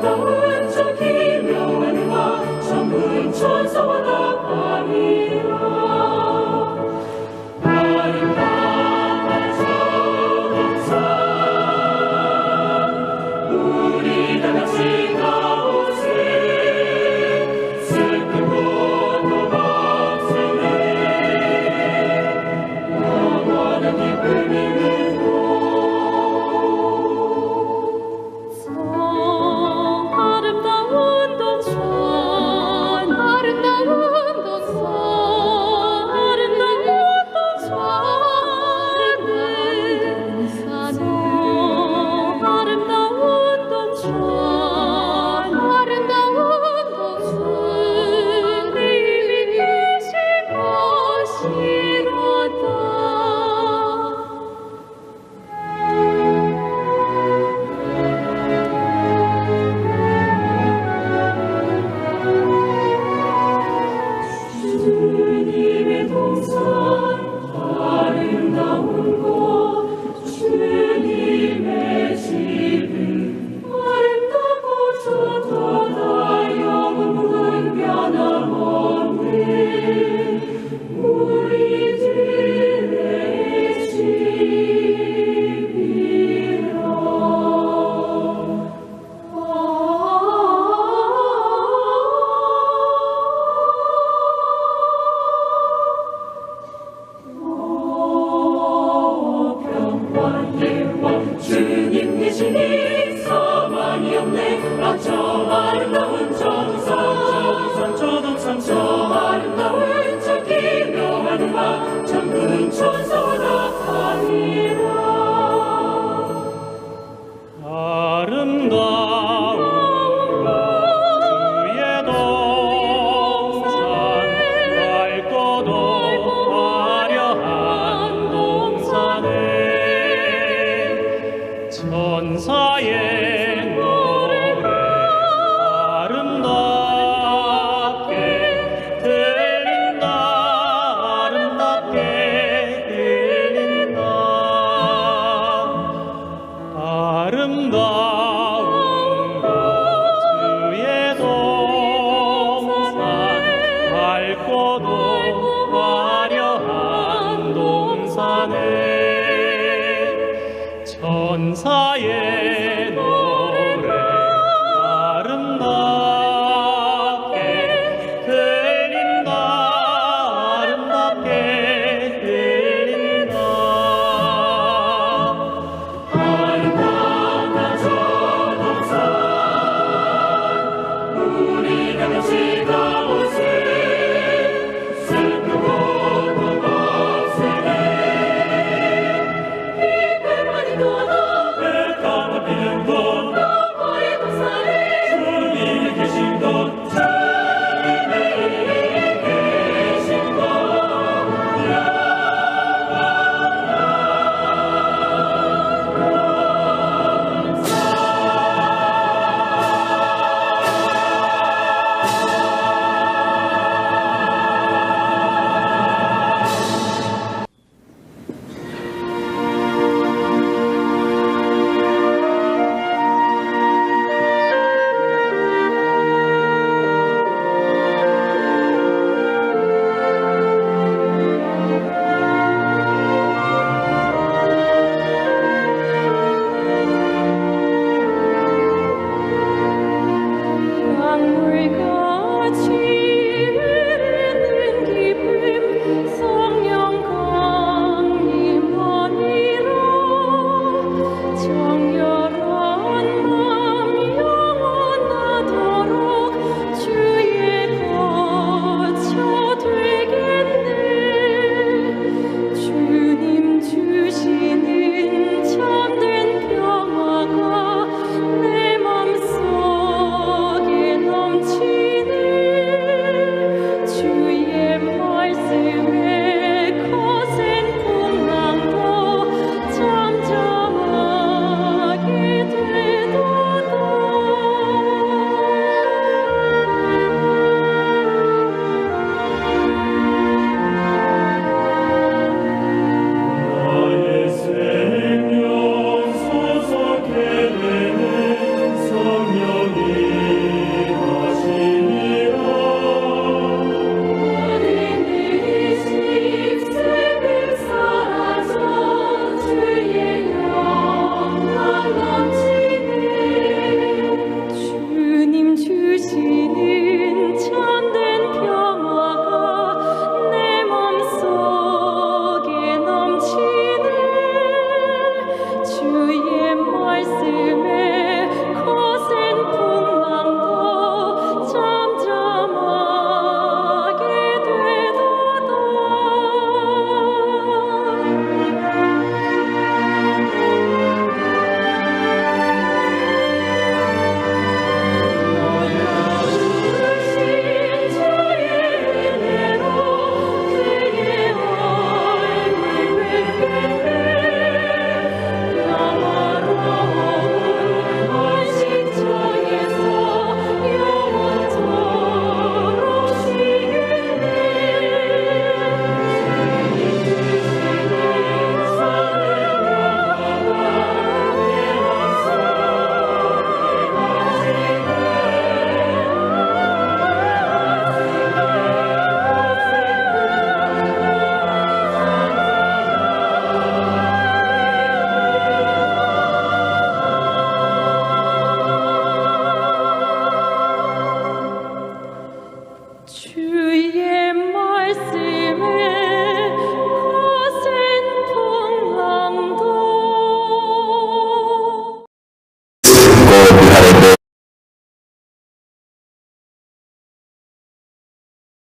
아름다운 저 기묘한 음악 전부인 천사와 답하니라. 아름다운 저 동산 우리 다 같이 가보세. 슬픈 고통 없으니 영원한 기쁨이 주님의 동산 아름다운 곳 주님의 집은 아름답고 좋도다. 영원은 변함없는 우리들의 집이라. 주님 계시니 사망이 없네. 아, 저 아름다운 정상 저 동산 저 아름다운 저 기묘한 음악 전부인 천사와 답하니라. 아름다운 주의 동산 밝고도 화려한 동산에 천사의 노래 아름답게 들린다. 아름답게 들린다. 아름다운 곳 주의 동산 밝고도 화려한 동산에 천사의 노래 아름답게 들린다. 아름답게 들린다. 아름다운 저 동산 우리 다 같이 가보세. 슬픈 고통 없으니 이별만이 떠나 백합을 피는 곳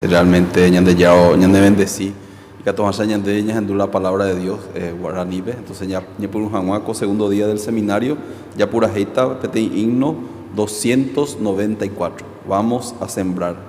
Realmente ñande yao ñande bendecí y que tomasa ñande ñande la palabra de Dios guaranibe. Entonces ya por un jamuaco segundo día del seminario ya pura heita pete himno 294. Vamos a sembrar.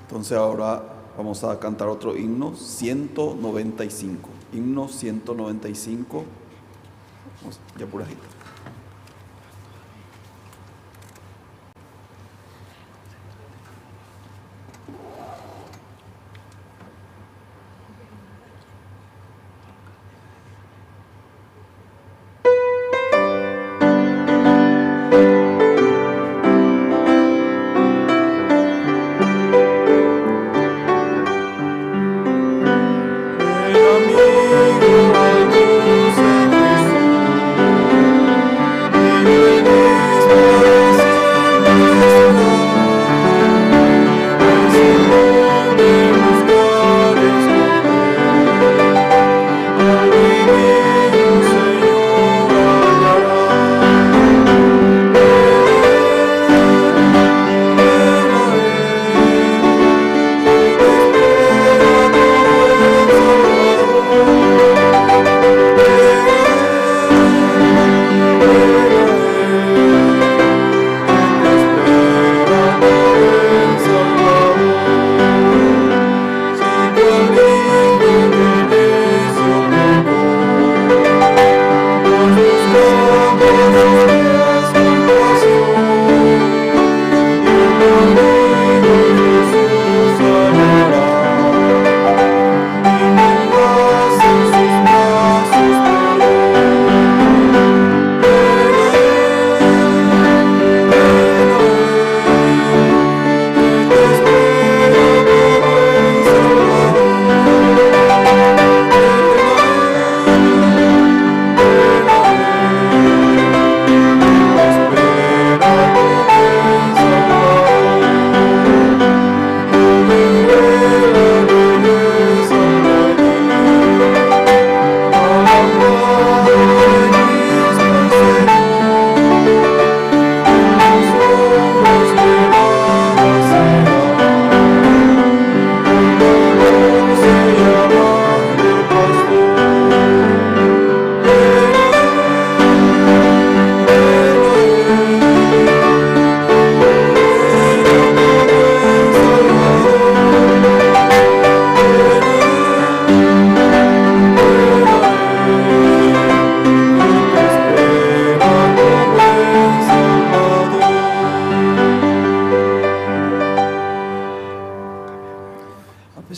Entonces ahora vamos a cantar otro himno, 195. Himno 195. Vamos, ya por ahí. El amigo al dulce Jesús.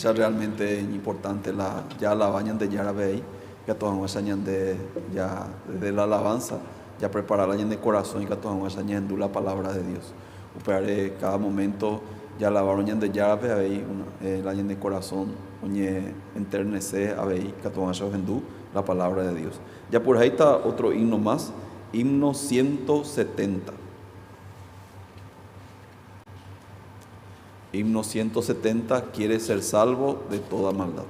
fecha realmente importante, ya la bañan de Yarabey, que todos ensañan ya desde la alabanza, ya preparar la de corazón y que todos ensañan la palabra de Dios. Upeare cada momento, ya la bañan de Yarabey, la de corazón, oñe enternece a ver que todos ensañan la palabra de Dios. Ya por ahí está otro himno más, himno 170. Himno 170, quiere ser salvo de toda maldad.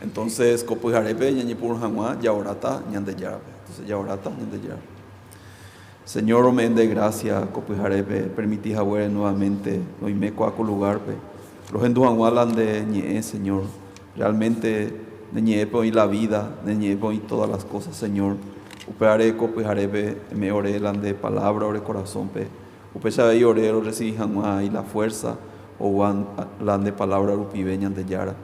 Entonces, Copo y Jarepe, Ñañipur Hanwa, Yaorata, Ñande Yarape. Entonces, Yaorata, Ñande Yarape. Señor, omen de gracia, Copo y Jarepe, permití Jahuere nuevamente, no me cuaco lugar, los enduangualan de Ñe, Señor. Realmente, de Ñe y la vida, de Ñe y todas las cosas, Señor. Upeare, Copo y Jarepe, me orelan de palabra, ore corazón, pe. Upe sabe y orero, recibí Hanwa y la fuerza, o wan, lan de palabra, rupibe, Ñande Yara.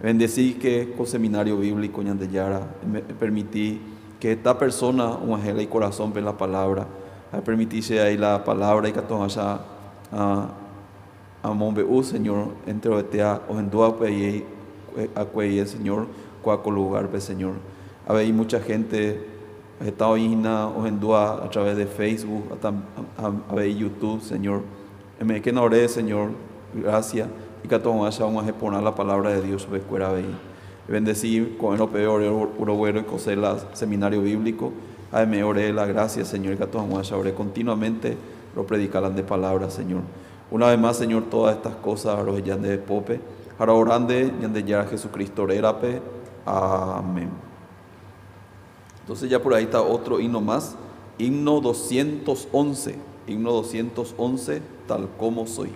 Bendecí que con seminario bíblico Ñandeyara me permití que esta persona, un ángel y corazón, ve la palabra, permitirse ahí la palabra y que todos allá a Monbeú, Señor, entre otea o en dua pues a cueye, Señor, cuaco lugar, pues, Señor. A ver, mucha gente está oína o en dua a través de Facebook, a ver YouTube, Señor. Me que no oré, Señor, gracias. Y que todos vamos a exponer la palabra de Dios sobre escuela ahí. Bendecir con el peor, Urobuero y Cosela, seminario bíblico. Ay, me oré la gracia, Señor, y que todos vamos a orar continuamente, lo predicarán de palabra, Señor. Una vez más, Señor, todas estas cosas, los ya de Pope, ahora orande, yande ya Jesucristo, orape. Amén. Entonces, ya por ahí está otro himno más, himno 211, himno 211, tal como soy.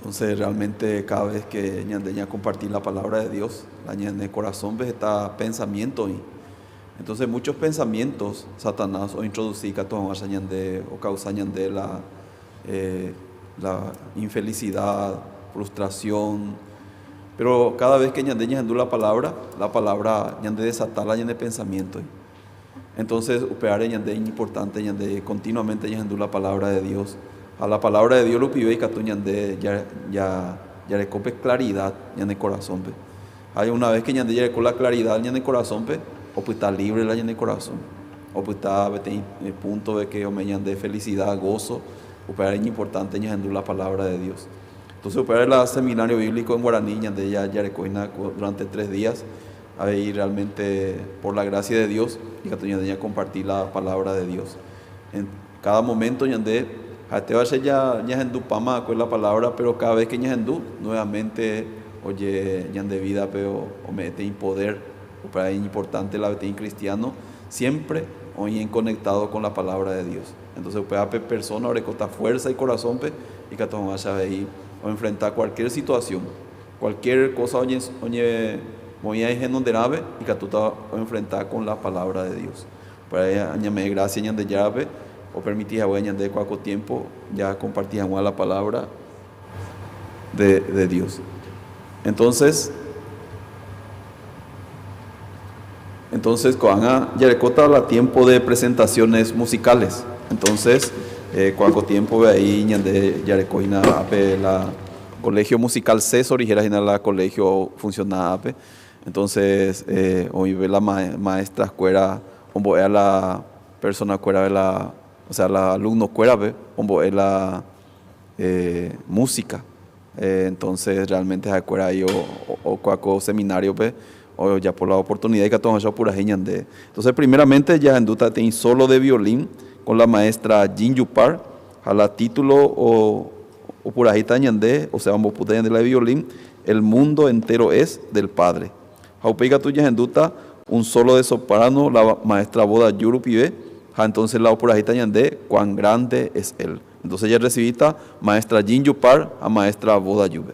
Entonces realmente cada vez que ñandeña compartir la palabra de Dios, la ñande corazón ves está pensamiento y entonces muchos pensamientos Satanás o introducir que tomas ñande o causa ñande la infelicidad, frustración, pero cada vez que ñandeña la palabra ñande desata la ñande pensamiento. Entonces operar ñande es importante ñande continuamente ñande la palabra de Dios. A la palabra de Dios lo pibe y catu ñande ya recope claridad ñande corazón pe. Hay una vez que ñande ya con la claridad ñande corazón pe, o pues está libre la ñande corazón. O pues está en el punto de que o me ñande felicidad, gozo, operar es importante ñande la palabra de Dios. Entonces operar el seminario bíblico en guaraní ñande ya recoina durante 3 días. Ahí realmente por la gracia de Dios y catu ñande compartir la palabra de Dios. En cada momento ñande te va a ser ya ñahendú pama con la palabra, pero cada vez que ñahendú nuevamente oye ñande vida pero o mete en poder o para es importante la en cristiano siempre hoy en conectado con la palabra de Dios. Entonces puede haber persona ahora con fuerza y corazón pe y que todo vaya a ir o enfrentar cualquier situación, cualquier cosa oye muy en donde nave y que tú te vas a enfrentar con la palabra de Dios. Para añadir gracias ñande llave o permitir a de cualquier tiempo ya compartir la palabra de Dios. Entonces cuando ya recota la tiempo de presentaciones musicales. Entonces cualquier tiempo ve ahí ñande ya recoina la colegio musical César y la colegio funcionaba. Entonces hoy ve la maestra escuela o a la persona escuela de la o sea, la alumno cuera ve, es la música. Entonces, realmente es cuera yo o cuaco seminario ve, o ya por la oportunidad que todos yo pura genial de. Entonces, primeramente ya en duda tiene solo de violín con la maestra Jin Yupar, a la título o pura ñande, o sea, vamos a de la violín, el mundo entero es del Padre. Jaupeiga tuya en duda un solo de soprano, la maestra Boda Yurupibe. Entonces la opurajita ñande, cuán grande es él. Entonces ya recibita maestra Jin Yupar a maestra Boda Yube.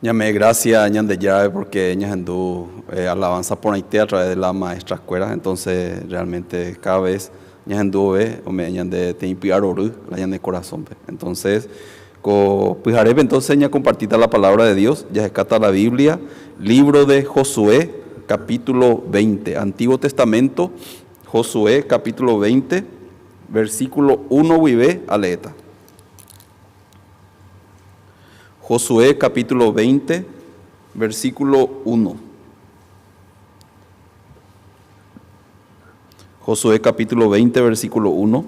Ñame gracias ñande llave porque ñajendu alabanza por Haití a través de la maestra escuela, entonces realmente cada vez ñajendu ve o me ñande te impiar oru la ñande corazón. Entonces pues entonces ya compartita la palabra de Dios, ya escata la Biblia, libro de Josué, capítulo 20, Antiguo Testamento, Josué, capítulo 20, versículo 1 vive aleta. Josué capítulo 20, versículo 1. Josué capítulo 20, versículo 1.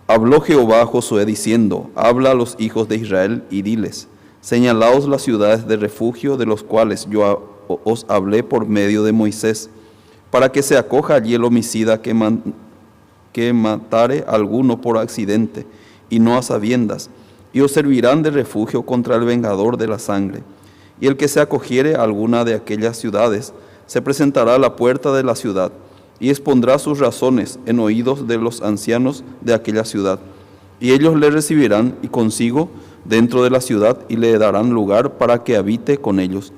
Habló Jehová a Josué diciendo, habla a los hijos de Israel y diles, señalaos las ciudades de refugio de los cuales yo os hablé por medio de Moisés, para que se acoja allí el homicida que matare a alguno por accidente y no a sabiendas, y os servirán de refugio contra el vengador de la sangre. Y el que se acogiere a alguna de aquellas ciudades, se presentará a la puerta de la ciudad, y expondrá sus razones en oídos de los ancianos de aquella ciudad. Y ellos le recibirán y consigo dentro de la ciudad, y le darán lugar para que habite con ellos.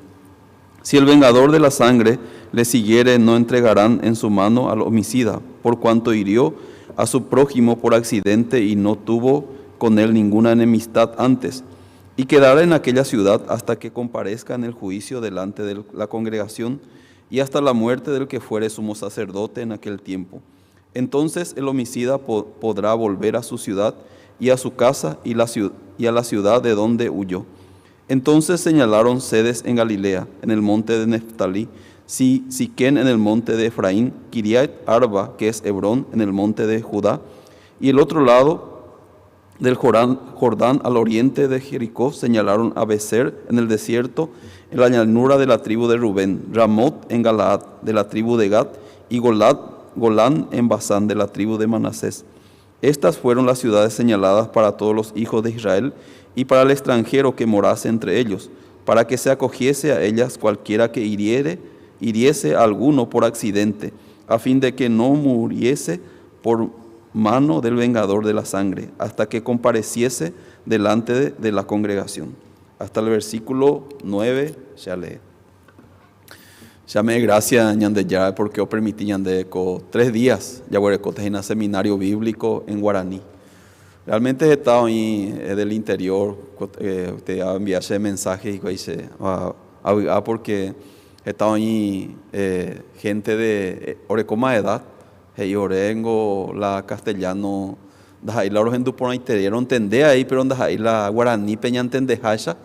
Si el vengador de la sangre le siguiere, no entregarán en su mano al homicida, por cuanto hirió a su prójimo por accidente y no tuvo con él ninguna enemistad antes, y quedará en aquella ciudad hasta que comparezca en el juicio delante de la congregación y hasta la muerte del que fuere sumo sacerdote en aquel tiempo. Entonces el homicida podrá volver a su ciudad y a su casa y a la ciudad de donde huyó. Entonces señalaron sedes en Galilea, en el monte de Neftalí, Siquén en el monte de Efraín, Kiriat Arba, que es Hebrón, en el monte de Judá, y el otro lado del Jordán al oriente de Jericó señalaron a Becer en el desierto, en la llanura de la tribu de Rubén, Ramot en Galaad de la tribu de Gad, y Golán en Basán de la tribu de Manasés. Estas fueron las ciudades señaladas para todos los hijos de Israel y para el extranjero que morase entre ellos, para que se acogiese a ellas cualquiera que hiriese a alguno por accidente, a fin de que no muriese por mano del vengador de la sangre, hasta que compareciese delante de la congregación. Hasta el versículo 9 ya lee. Ya me gracias ñande ya porque os permití ñande con 3 días ya voy en un seminario bíblico en guaraní. Realmente he estado ahí del interior, usted ha enviado mensajes y dice porque he estado ahí gente de orecoma edad. Y orengo la castellano, ahí la gente por ahí te dieron entender ahí, pero ahí la guaraní peña entende hasha,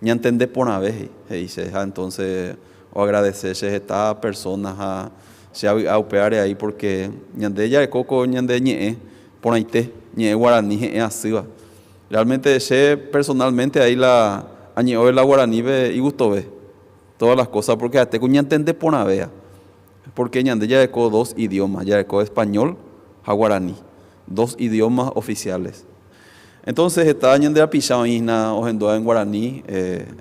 ña entende por una vez, dice, entonces o agradecerse a estas personas a se a operar ahí porque ñande ya de coco ñande ñe por ahí te ñe guaraní así va. Realmente sé personalmente ahí la año la guaraní ve y gusto ve todas las cosas porque te cuña entende por una vez. Porque ñande ya decó 2 idiomas, ya decó español y guaraní, 2 idiomas oficiales. Entonces está ñande a pisao isna o en guaraní,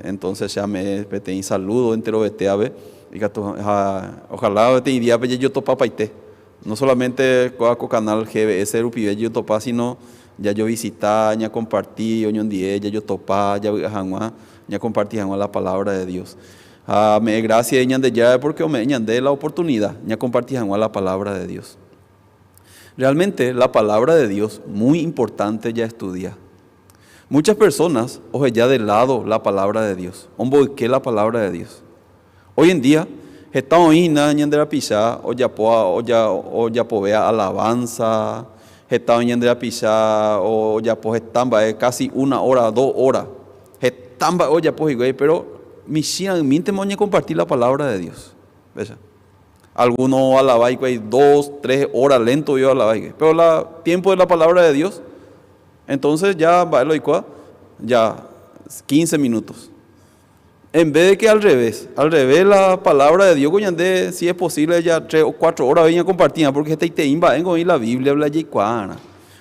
entonces ya me pete saludo entero vete ave y ojalá te iría pe yo topa paite. No solamente con canal GBS Rupibe yo topa, sino ya yo visita, ya compartí, ya yo topa, ya compartí la palabra de Dios. Me gracias ñande ya porque me ñande la oportunidad, ya compartí la palabra de Dios. Realmente la palabra de Dios muy importante ya estudia. Muchas personas oye ya de lado la palabra de Dios, ¿qué la palabra de Dios? Hoy en día estamos ahí ñande la pisa o ya povea alabanza, estamos ñande la pisa o ya pues estamba casi 1 hora, 2 horas, estamba o ya pues pero miente moña compartir la palabra de Dios. ¿Ves? Algunos alaban y 2, 3 horas lento yo alaban, pero el tiempo de la palabra de Dios, entonces ya va ya 15 minutos. En vez de que al revés la palabra de Dios, si es posible ya 3 o 4 horas venía compartida, porque te inva en la Biblia habla ya.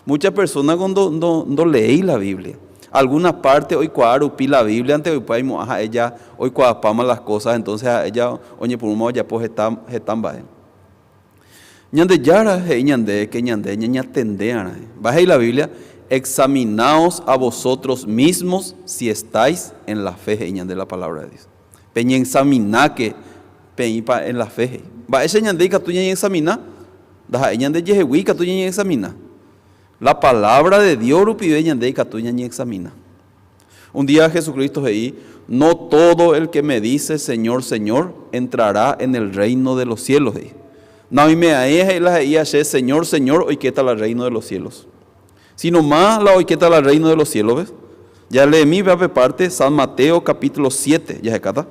Muchas personas no leen la Biblia. Algunas partes hoy cuarupi la Biblia antes hoy pues ella hoy cuapama las cosas, entonces ella oye por un modo ya pues están va. Ñande yara ñande que ñande ña tendeana. Baja la Biblia examinaos a vosotros mismos si estáis en la fe, de la palabra de Dios. Peña examina que peña en la fe. Va ese ñande que tú ya examina, da ñande yehui que tú ya examina. La palabra de Dios rupide ñande que tú ya examina. Un día Jesucristo ahí, no todo el que me dice Señor, Señor, entrará en el reino de los cielos. No me ahí Señor, Señor, hoy que está el reino de los cielos. Sino más la hoy que está el reino de los cielos, ¿ves? Ya leí mi parte, San Mateo capítulo 7, ya se cata.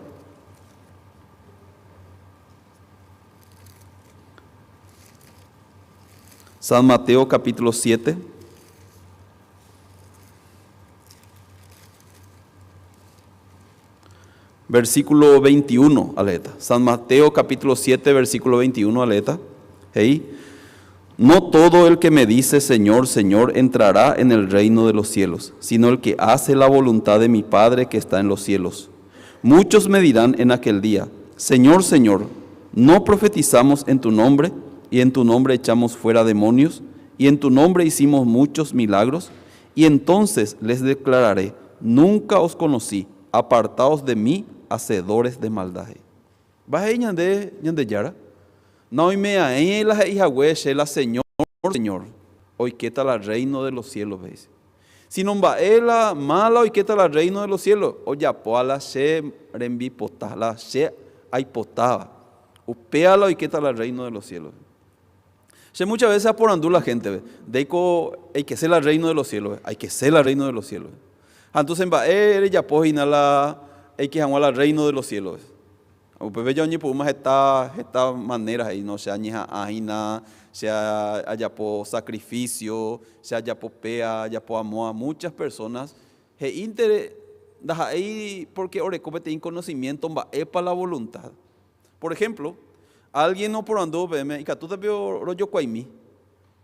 San Mateo capítulo 7. Versículo 21, aleta. San Mateo capítulo 7, versículo 21, aleta. Hey. No todo el que me dice Señor, Señor entrará en el reino de los cielos, sino el que hace la voluntad de mi Padre que está en los cielos. Muchos me dirán en aquel día, Señor, Señor, ¿no profetizamos en tu nombre? Y en tu nombre echamos fuera demonios, y en tu nombre hicimos muchos milagros. Y entonces les declararé, nunca os conocí, apartaos de mí, hacedores de maldad. ¿Vas a ñande yara? No me a la hija hueche, la Señor, Señor, hoy que tal el reino de los cielos, veis. Si no va la mala, hoy que tal el reino de los cielos, o ya po la se rembi potá, la se hay potaba, upeala hoy que tal el reino de los cielos. Se muchas veces aporandú la gente, ve, deiko hay que ser el reino de los cielos, hay que ser el reino de los cielos. Entonces va ya po la hay que llamar al reino de los cielos. O pues yo ni por más esta manera ahí no sea ni ajina, sea haya por sacrificio, sea haya por pea, haya por amor a muchas personas. He inter da ahí porque ore compete conocimiento va para la voluntad. Por ejemplo, alguien no por ando veme y que tú te veo rollo cuaimi.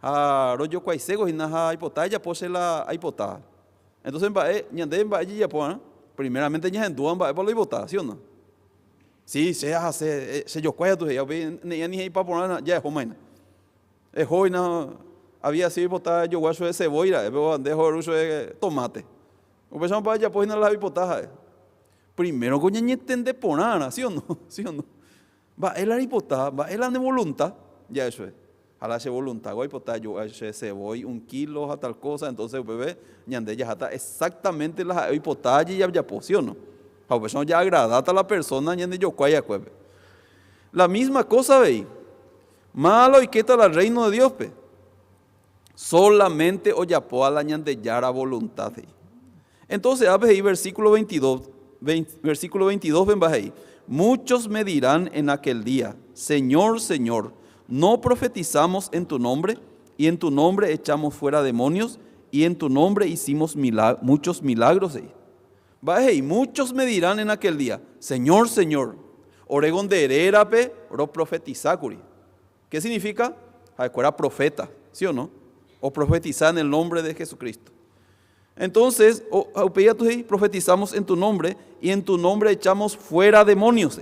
Rollo cuaisego y naja hipotaya pose la hipotá. Entonces va ñande va allí ya por primeramente ñande duan va por la hipotá, ¿sí o no? Sí, se yo cuaya tu ya ni para poner ya es joven. Es joven había sido botada yo guacho de cebolla, pero dejo ruso de tomate. O pensamos para allá pues no la hipotaja. Primero coña ni entende por nada, ¿sí o no? ¿Sí o no? Va él la hipotaja, va él la de voluntad, ya eso es. A la voluntad, voy hipotaja yo guacho cebolla 1 kilo a tal cosa, entonces bebé ñande ya está exactamente la hipotaja y ya pues, ¿sí o no? Ya agradata a la persona y yo cuaya cueve. La misma cosa veis. Malo y qué tal el reino de Dios pe. Solamente oyapo a la ñande yara voluntad. Entonces ahí versículo 22, ven baja ahí. Muchos me dirán en aquel día, Señor, Señor, ¿no profetizamos en tu nombre? Y en tu nombre echamos fuera demonios y en tu nombre hicimos muchos milagros. Y muchos me dirán en aquel día, Señor, Señor, oregón de hererape, oro profetizakuri. ¿Qué significa? Era profeta, ¿sí o no? O profetizar en el nombre de Jesucristo. Entonces, profetizamos en tu nombre y en tu nombre echamos fuera demonios.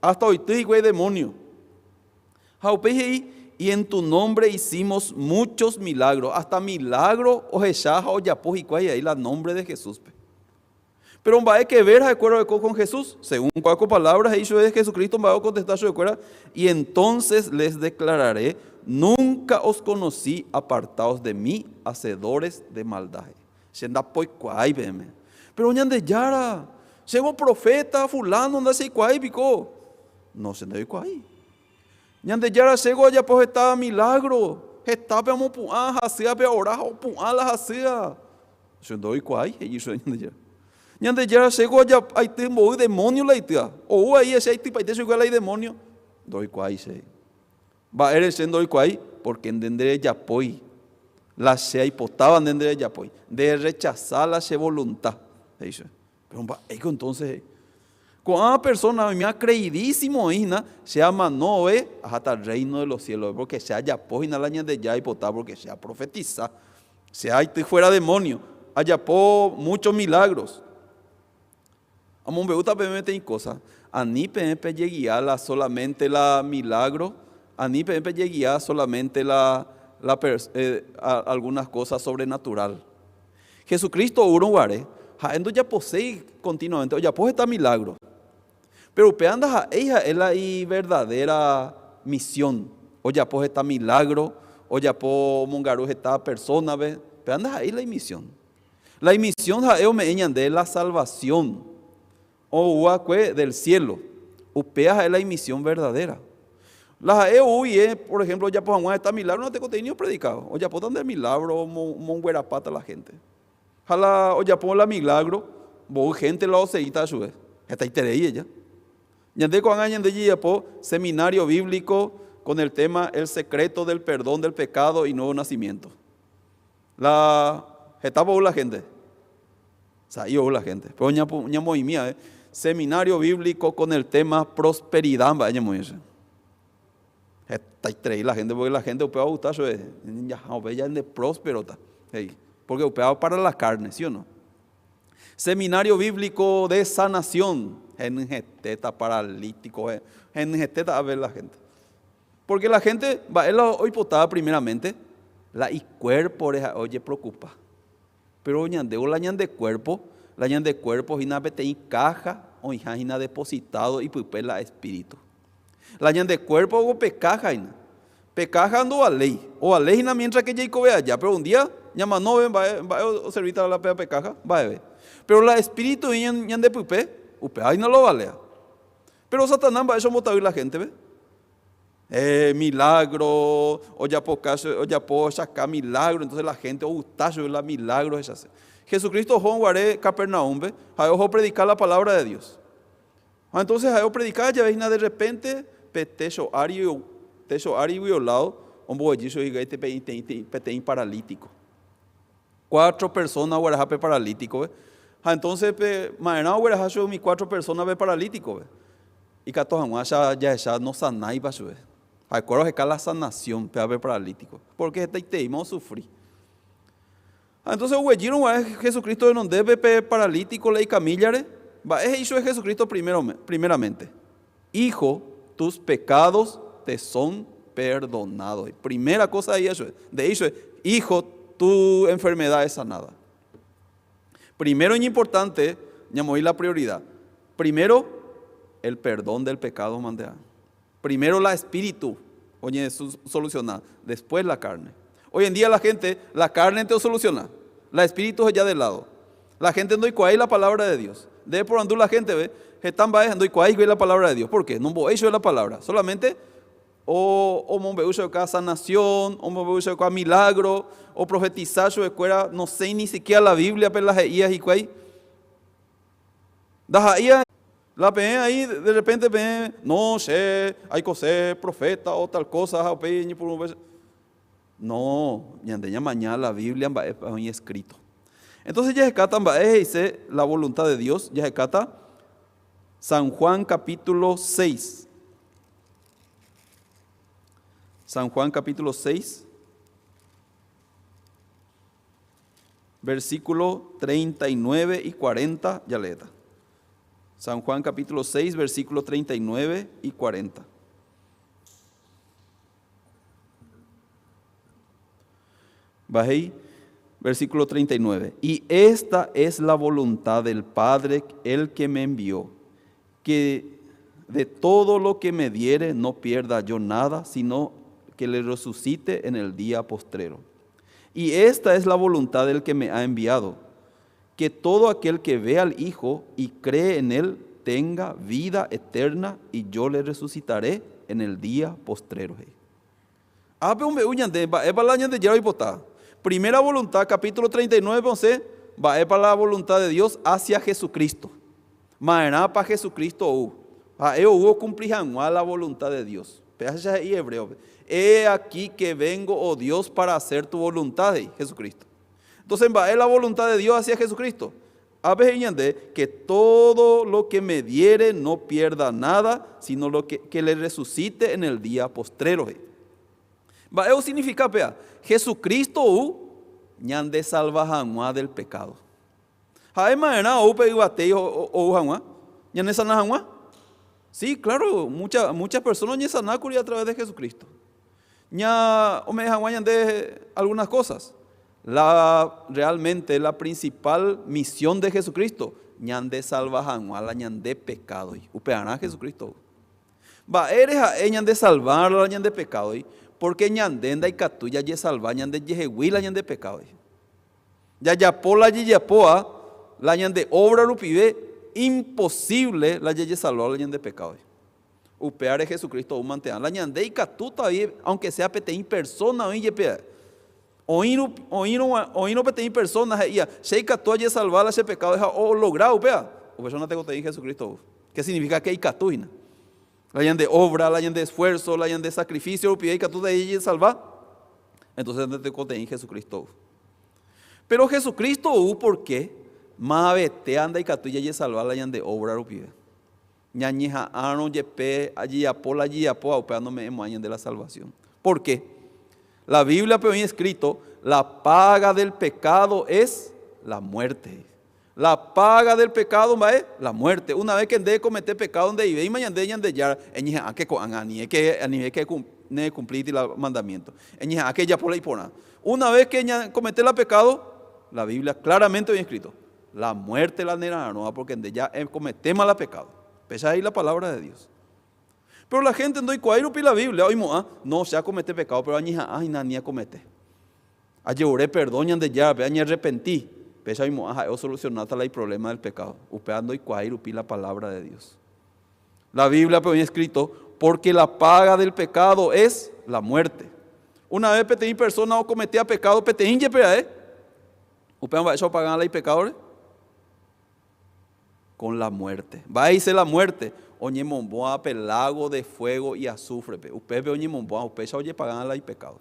Hasta hoy te digo demonio. Y en tu nombre hicimos muchos milagros. Hasta milagro o jeshaja o yapo y ahí la nombre de Jesús. Pero hay que ver de acuerdo con Jesús, según cuatro palabras, hizo de Jesucristo, va a contestar su acuerdo, y entonces les declararé, nunca os conocí, apartados de mí, hacedores de maldad. Pero ñande yara, llegó profeta, fulano, anda se cuay pico. No se anda cuay. Ñande yara llegó allá pues estaba milagro, estaba amo puan, hacía pe oraja, puan la hacía. Se anda cuay, y eso ñande yara. Ñande ya chegou ya aí tem o demônio lá itia. Ou aí esse aí tipo aí chegou lá demônio. Doi quai sei. Va eres sendo doi quai porque entender ya poi. La se aí potava entender ya poi. De rechazar la se voluntad. Isso. Pero va aí entonces con a persona me acreidísimo ina se llama Noé hasta el reino de los cielos porque se haya poi na la ñande ya y potava porque se profetiza. Se hay fuera demonio. Haya po muchos milagros. A mí me gusta en cosas. A mí me llegué solamente la milagro. A mí me llegué solamente algunas cosas sobrenatural. Jesucristo uno guare, jaendo ya posee continuamente, o ya posee está milagro. Pero peanda ella es la verdadera misión, o ya posee está milagro, o ya po mongaru está persona, ve, peanda ahí la misión. La misión es me de la salvación, o uacue del cielo, upea es la misión verdadera. La por ejemplo, ya pues está milagro, no te contenido predicado, o ya pues donde milagro, monguerapata la gente. Jala, o ya pues la milagro, vos gente la oseita a su vez, está interés ella. Yande con años de ya pues seminario bíblico con el tema el secreto del perdón del pecado y nuevo nacimiento. La etapa la gente, o sea, yo la gente, pero ya muy mía, seminario bíblico con el tema prosperidad, vaya muy bien. Está ahí la gente, porque la gente va a gustar eso, ya de próspero, porque va para la carne, ¿sí o no? Seminario bíblico de sanación, en geteta paralítico, en geteta a ver la gente. Porque la gente va a hoy potada primeramente, la y cuerpo, oye, preocupa. Pero la ñan de cuerpo, y na bete caja, o hija depositado y pupela espíritu. La ñan de cuerpo o pecaja, pecaja ando a ley, o a ley mientras que Jacob vea allá, pero un día, llama no ven, va a servir a la pecaja, va a ver. Pero la espíritu ñan de pupe, ahí no lo valea. Pero Satanás va a eso motar la gente, ve. Milagro, o ya po sacar milagro, entonces la gente, gustazo la milagro, es Jesucristo Juan guaré Capernaum, ve, a predicar la palabra de Dios. Entonces a predicar ya veis de repente, techo ari violado, un bollizo y gaite peteín paralítico. 4 personas guarajape paralítico, ve. Entonces mañana guarajacho mi 4 personas ve paralítico, ve. Y catojan ya no sanai va su vez. Acuerdo que la sanación para paralítico, porque te íbamos a sufrir. Entonces huelliro Jesucristo de donde ve paralítico le camillare, va es hijo de Jesucristo primeramente. Hijo, tus pecados te son perdonados. Primera cosa de eso, hijo, tu enfermedad es sanada. Primero y importante, llamó la prioridad. Primero, el perdón del pecado mandea. Primero la espíritu, oye, soluciona. Después la carne. Hoy en día la carne te soluciona. La espíritu es ya de lado. La gente no hay la palabra de Dios. De por andar la gente ve, están no hay la palabra de Dios. ¿Por qué? No voy a la palabra. Solamente o monbeucho de sanación, o monbeucho de milagro, o profetizar de cuera, no sé ni siquiera la Biblia, pero las guías y cuay. La pe ahí de repente no sé, hay que ser profeta o tal cosa, no, ya mañana la Biblia es escrito. Entonces ya se cata dice la voluntad de Dios, ya se cata San Juan capítulo 6. San Juan capítulo 6, versículo 39 y 40, ya leeta. San Juan capítulo 6, versículo 39 y 40. Bajé, versículo 39. Y esta es la voluntad del Padre, el que me envió, que de todo lo que me diere no pierda yo nada, sino que le resucite en el día postrero. Y esta es la voluntad del que me ha enviado, que todo aquel que ve al Hijo y cree en Él tenga vida eterna, y yo le resucitaré en el día postrero. Primera voluntad, capítulo 39, va para la voluntad de Dios hacia Jesucristo. Maena para Jesucristo hubo cumplir la voluntad de Dios. Y hebreo. He aquí que vengo, oh Dios, para hacer tu voluntad, Jesucristo. Entonces va la voluntad de Dios hacia Jesucristo. A veces que todo lo que me diere no pierda nada, sino lo que le resucite en el día postrero. Va eso significa Jesucristo ñan de salva del pecado. Sí, claro, muchas personas ñan sanan a través de Jesucristo. ña de algunas cosas. realmente la principal misión de Jesucristo, ñande salvajan la ñande pecado, upeará Jesucristo. Va, eres a ñande salvar la ñande pecado, porque ñandenda y catuya ye salva ñande yehewi la ñande pecado. Ya pola poa la ñande obra rupive, imposible la ye salvar la ñande pecado. Upeare Jesucristo un mantean la ñande y catuta, aunque sea peteín persona hoy yepea. Oíno peteín personas ya sheika toye salvar ese pecado o lograr upea. O persona tengo te Jesucristo. ¿Qué significa que hay catuina? La hayan de obra, la hayan de esfuerzo, la hayan de sacrificio, upea y catu de ella salvar. Entonces te tengo te Jesucristo. Pero Jesucristo ¿por qué? Ma vete anda y catu y salvar la hayan de obra upea. Ñañeja aaron yepe allí apola allí apoa upea no me emo de la salvación. ¿Por qué? La Biblia pero bien escrito, la paga del pecado es la muerte. La paga del pecado es la muerte. Una vez que ande cometer pecado donde iba y mañana de ya en que coangani que cumplir el mandamiento. En que ya por la hipona. Una vez que comete el pecado, la Biblia claramente bien escrito, la muerte la nera no porque ya cometemos el pecado. Pesa ahí la palabra de Dios. Pero la gente no hay la Biblia, no se ha cometido pecado, pero ay nadie comete. Ayer oré perdón de ya, me arrepentí. Pesa o solucionar el problema del pecado. Upeando y la palabra de Dios. La Biblia pero bien escrito, porque la paga del pecado es la muerte. Una vez peteín persona o cometía pecado, peteín ya upeando va a pagar la pecadores con la muerte. Va a irse la muerte. Oñe momboa pelago de fuego y azufre. Usted ve oñe momboa, usted ya oye pagan la y pecado.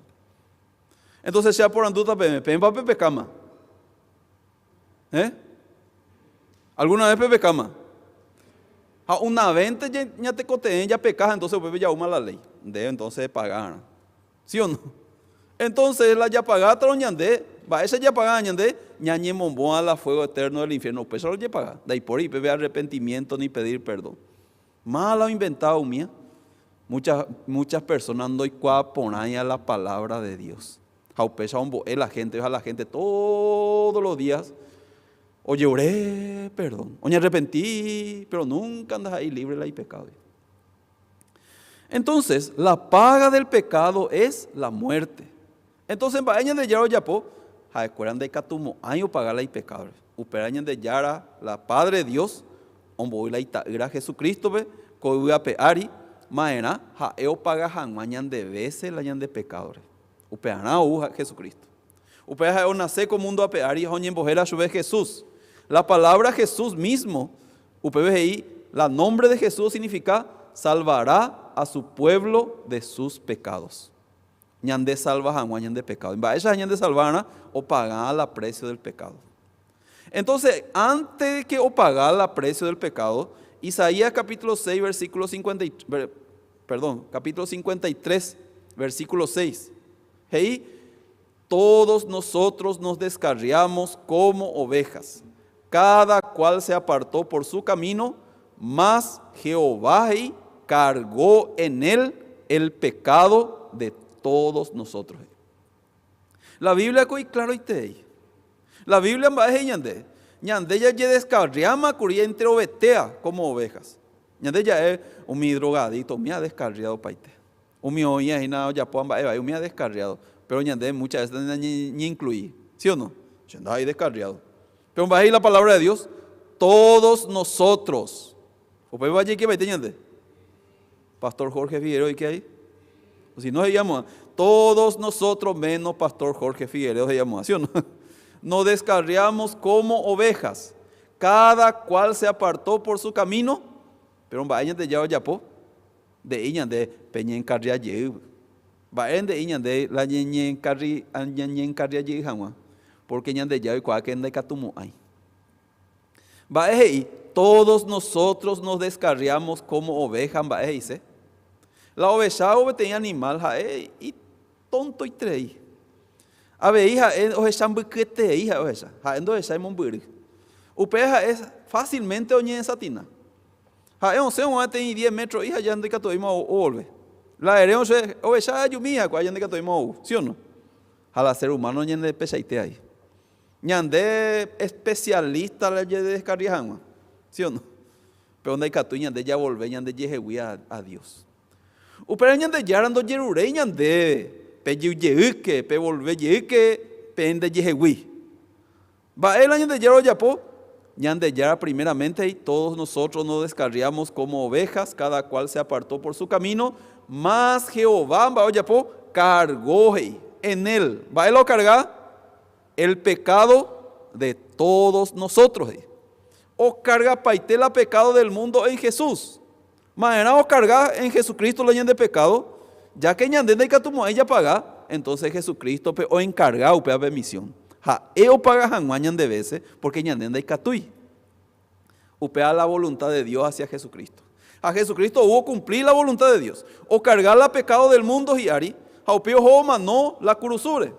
Entonces sea por anduta pempa pecama. ¿Alguna vez pecama? Una vez ya te coteen, ya pecas, entonces usted ya uma la ley. Debe entonces pagar. ¿Sí o no? Entonces la ya pagada troñande, va esa ya pagada ñande, ñañe momboa la fuego eterno del infierno. Pues solo ya paga. De ahí por ahí bebe arrepentimiento ni pedir perdón. Mal ha inventado mía. Muchas personas no hay poner la palabra de Dios. La gente todos los días. Oye, oré, perdón. Oye, arrepentí, pero nunca andas ahí libre de pecado. Entonces, la paga del pecado es la muerte. Entonces, en Baña de Yaro Yapo, acuerdan de Catumo, año pagar la pecado. Uperañan de Yara, la Padre Dios. Ombo la itaira Jesucristo ve coiba peari maena jaeo paga mañan de veces la ñan de pecadores upeana Jesucristo upea nace como mundo a peari hoñen bojera sube Jesús la palabra Jesús mismo upei la nombre de Jesús significa salvará a su pueblo de sus pecados ñan de salva ñan de pecado va esa ñan de salvana o pagar la precio del pecado. Entonces, antes de que o pagar el precio del pecado, Isaías capítulo 6, capítulo 53, versículo 6. Hey, todos nosotros nos descarriamos como ovejas, cada cual se apartó por su camino, mas Jehová cargó en él el pecado de todos nosotros. La Biblia es claro y te. La Biblia es ñande ya descarriama curia entre ovetea como ovejas. Ñande ya es un mi drogadito, me ha descarriado paite. Un mi oía y nada ya puedan me ha descarriado. Pero ñande muchas veces ni incluí. ¿Sí o no? Ñande ahí descarriado. Pero va ahí la palabra de Dios. Todos nosotros. ¿O pues vaya que baite ñande? Pastor Jorge Figueroa y qué hay. O si no se llama. Todos nosotros menos Pastor Jorge Figueroa se llama. ¿Sí o no? Nos descarriamos como ovejas, cada cual se apartó por su camino, pero vayan de ya yapo, de iñan de peñen carria ye, vayan de iñan de la ñen carria ye jamás, porque ñan de ya y cualquier de catumo hay. Vayan todos nosotros nos descarriamos como ovejas, vayan dice. La oveja tenía animal, y tonto y trei. A ver, hija, o esa buquete, hija, o esa, endo esa monburi. Upeja es fácilmente oñe en satina. Ha, se un tem 10 metros, hija, ya ande que todo o volve. La hereo se, o esa yumía, cuando ande que todo ¿sí o no? al ser humano ñande pechaite ahí. Ñande especialista la de descarriajama, ¿sí o no? Pero donde hay catu ñande ya volver ñande yehewi a Dios. Upera ñande yarando yerure ñande pe yeuke pe volver yeuke pe ende yehewi. Va el año de yaro yapo ñande yara primeramente y todos nosotros nos descarriamos como ovejas, cada cual se apartó por su camino, mas Jehová va yapo cargó en él. Va él lo carga el pecado de todos nosotros. O carga paitela pecado del mundo en Jesús. Mañana o carga en Jesucristo lo de pecado, ya que ñande de catumo ella paga, entonces Jesucristo o encarga o pe misión. Ja, eo paga janguañan de veces porque ñande de catui. Upea la voluntad de Dios hacia Jesucristo. A Jesucristo hubo cumplir la voluntad de Dios. O cargar la pecado del mundo y ari. A upeo ho manó la cruzure.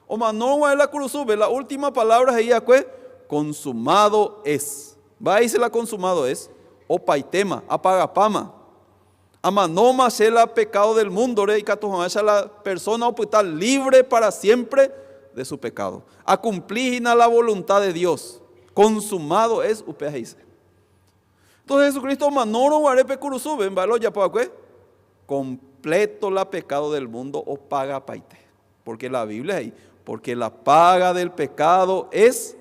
O manó la cruzure. La última palabra es ella que consumado es. Va a la consumado es. O paitema, apagapama. Amanó más el pecado del mundo. Y catojamasha la persona o estar libre para siempre de su pecado. A cumplir la voluntad de Dios. Consumado es upea dice. Entonces Jesucristo manoro guarepe curusube en valo ya para qué completo la pecado del mundo o paga paite. Porque la Biblia es ahí. Porque la paga del pecado es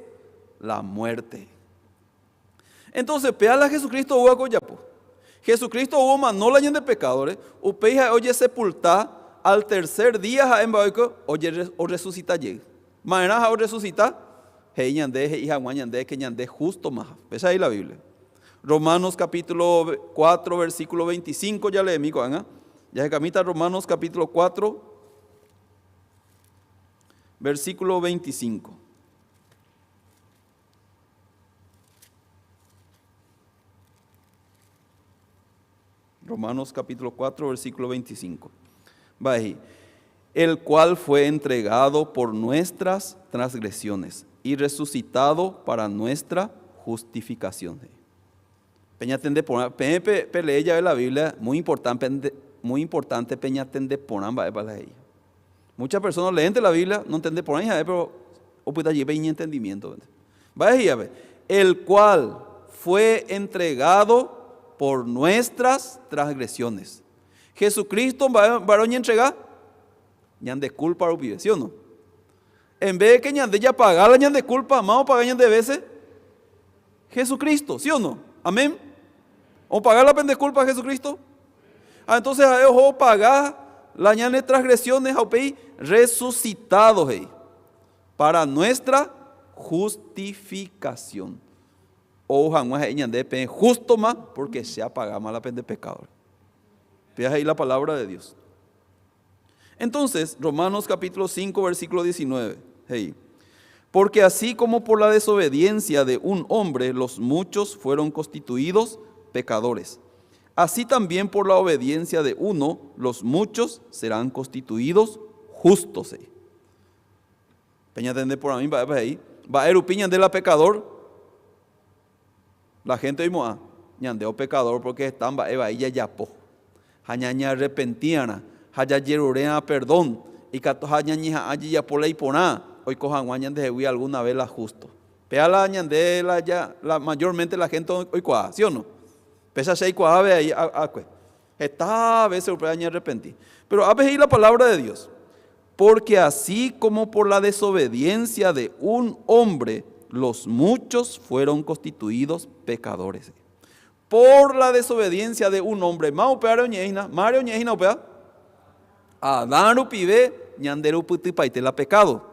la muerte. Entonces, peala Jesucristo hubo acoyapo. Jesucristo hubo manola de pecadores. Upeja oye sepulta al tercer día en baiko oye o resucita llega. Mañana o resucita. Hey ñande hija guañande que ñande justo más. ¿Ves ahí la Biblia? Romanos capítulo 4 versículo 25 ya leí, ya se camita Romanos capítulo 4 versículo 25. Romanos capítulo 4 versículo 25. Va ahí. El cual fue entregado por nuestras transgresiones y resucitado para nuestra justificación. Peña tende por pelea ya de la Biblia muy importante peña tende por ambas para ella. Muchas personas leen la Biblia no entienden por ahí, pero o puede allí ver entendimiento. Vaya a ver, el cual fue entregado por nuestras transgresiones. Jesucristo varón y entrega ñande culpa o vive, ¿sí o no? En vez de que ñande ya pagar la ñande culpa, más o pagar ñande veces Jesucristo, ¿sí o no? Amén. ¿O pagar la pendeculpa a Jesucristo? Entonces a ellos pagar la ñane transgresiones a pei resucitados para nuestra justificación. O jamás ñande pe justo más porque se ha pagado más la pende pecador. Veas ahí la palabra de Dios. Entonces, Romanos capítulo 5 versículo 19. Porque así como por la desobediencia de un hombre los muchos fueron constituidos pecadores, así también por la obediencia de uno los muchos serán constituidos justos. Peña tende por a mí va ahí. Va a erupiñan de la pecador. La gente oímos a ñandeo pecador porque están va ahí ya po. Hañaña arrepentiana, haya yerurea perdón y cato hañaña allí ya por la ipona. Hoy cojan guañan de Jehová alguna vez la justo. Pea la ñande la ya mayormente la gente hoy coa, ¿sí o no? Pesa seis coa ve ahí esta vez se puede arrepentir. Pero a veces la palabra de Dios. Porque así como por la desobediencia de un hombre los muchos fueron constituidos pecadores. Por la desobediencia de un hombre, Mao Pearo Ñeina, Mario Ñeina Opea, Adán pibe, ñandero putipaite la pecado.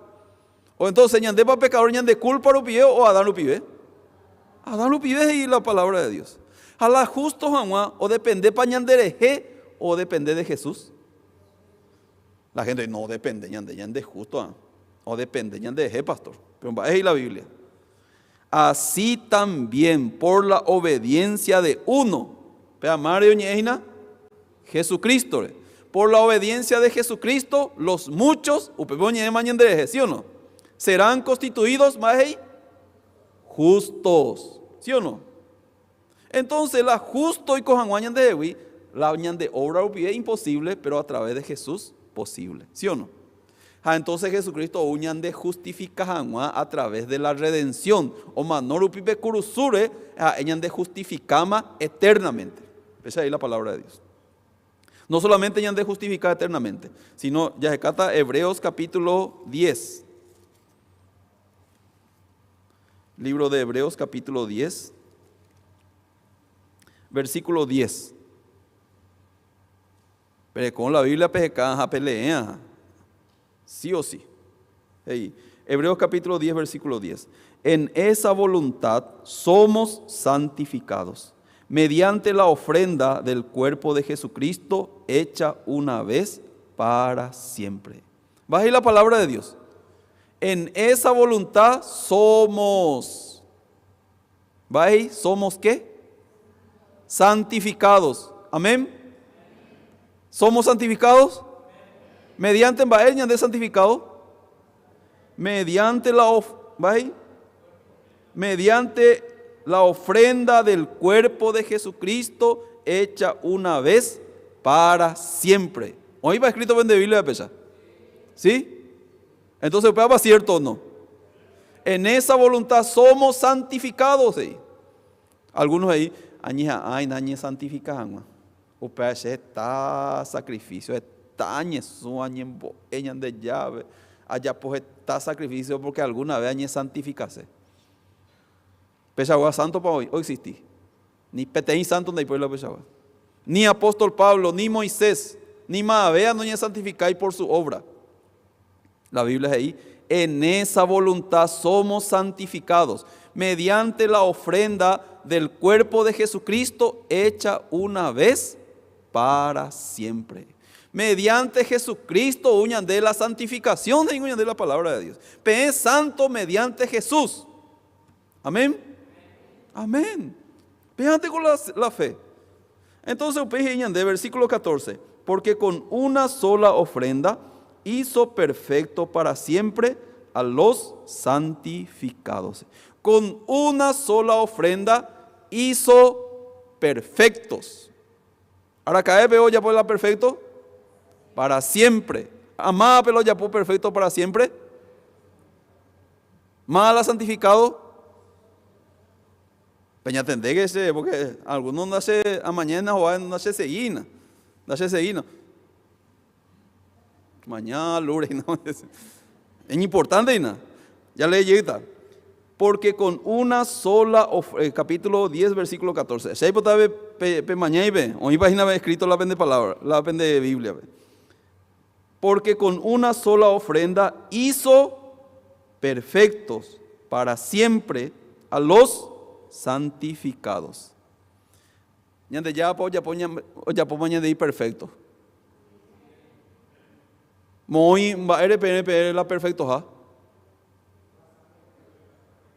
O entonces ñande para pecador, ñande culpa lo pibe o Adán lo pibe. Adán lo pibe y la palabra de Dios. A la justo jamás, o depende para ñandereje o depende de Jesús. La gente no depende, ñande justo, o depende, ñandereje pastor. Pero va a la Biblia. Así también por la obediencia de uno, Pea Mario Ñeina, Jesucristo. Por la obediencia de Jesucristo, los muchos, ¿sí o no? Serán constituidos más justos, ¿sí o no? Entonces, la justo y cojanguañan de Ewi, la ñan de obra es imposible, pero a través de Jesús, posible, ¿sí o no? Entonces Jesucristo uñan de justificar a través de la redención. O manoru pipe curusure, ellan de justificama eternamente. Esa es la palabra de Dios. No solamente ellan de justificar eternamente, sino ya se cata Hebreos capítulo 10. Libro de Hebreos capítulo 10, versículo 10. Pero con la Biblia PGK pelea, sí o sí. Hey, Hebreos capítulo 10, versículo 10. En esa voluntad somos santificados, mediante la ofrenda del cuerpo de Jesucristo, hecha una vez para siempre. ¿Va a ir la palabra de Dios? En esa voluntad somos. ¿Va ahí? ¿Somos qué? Santificados. Amén. ¿Somos santificados? Mediante Bael de santificado. Mediante mediante la ofrenda del cuerpo de Jesucristo, hecha una vez para siempre. Hoy va escrito en la Biblia de Pesha. ¿Sí? Entonces, ¿va cierto o no? En esa voluntad somos santificados. ¿Sí? Algunos ahí, añe santificados. O peche está sacrificio, está añesu, añen de llave, allá pues está sacrificio porque alguna vez añe santificase. Peshagua santo para hoy existí. Ni peteín santo ni pueblo Peshagua. Ni apóstol Pablo, ni Moisés, ni Maabea no añe santificáis por su obra. La Biblia es ahí. En esa voluntad somos santificados mediante la ofrenda del cuerpo de Jesucristo, hecha una vez para siempre. Mediante Jesucristo uñan de la santificación y uñan de la palabra de Dios. Pero es santo mediante Jesús. Amén. Amén. Fíjate con la fe. Entonces, de versículo 14. Porque con una sola ofrenda hizo perfecto para siempre a los santificados. Con una sola ofrenda hizo perfectos. Ahora cae veo ya por la perfecto para siempre. Amada pero ya por perfecto para siempre. Mala santificado. Peña tendé que ser, porque algunos nace a mañana o nace seguina. Nace seguina. Mañana, lunes, no. Es importante, ¿no? Ya le llega. Porque con una sola, capítulo 10, versículo 14. Si hay mañana y ve, hoy página escrito la pende palabra, la pende Biblia. Porque con una sola ofrenda hizo perfectos para siempre a los santificados. Ya mañana de ir perfecto. Muy va la perfecto ha.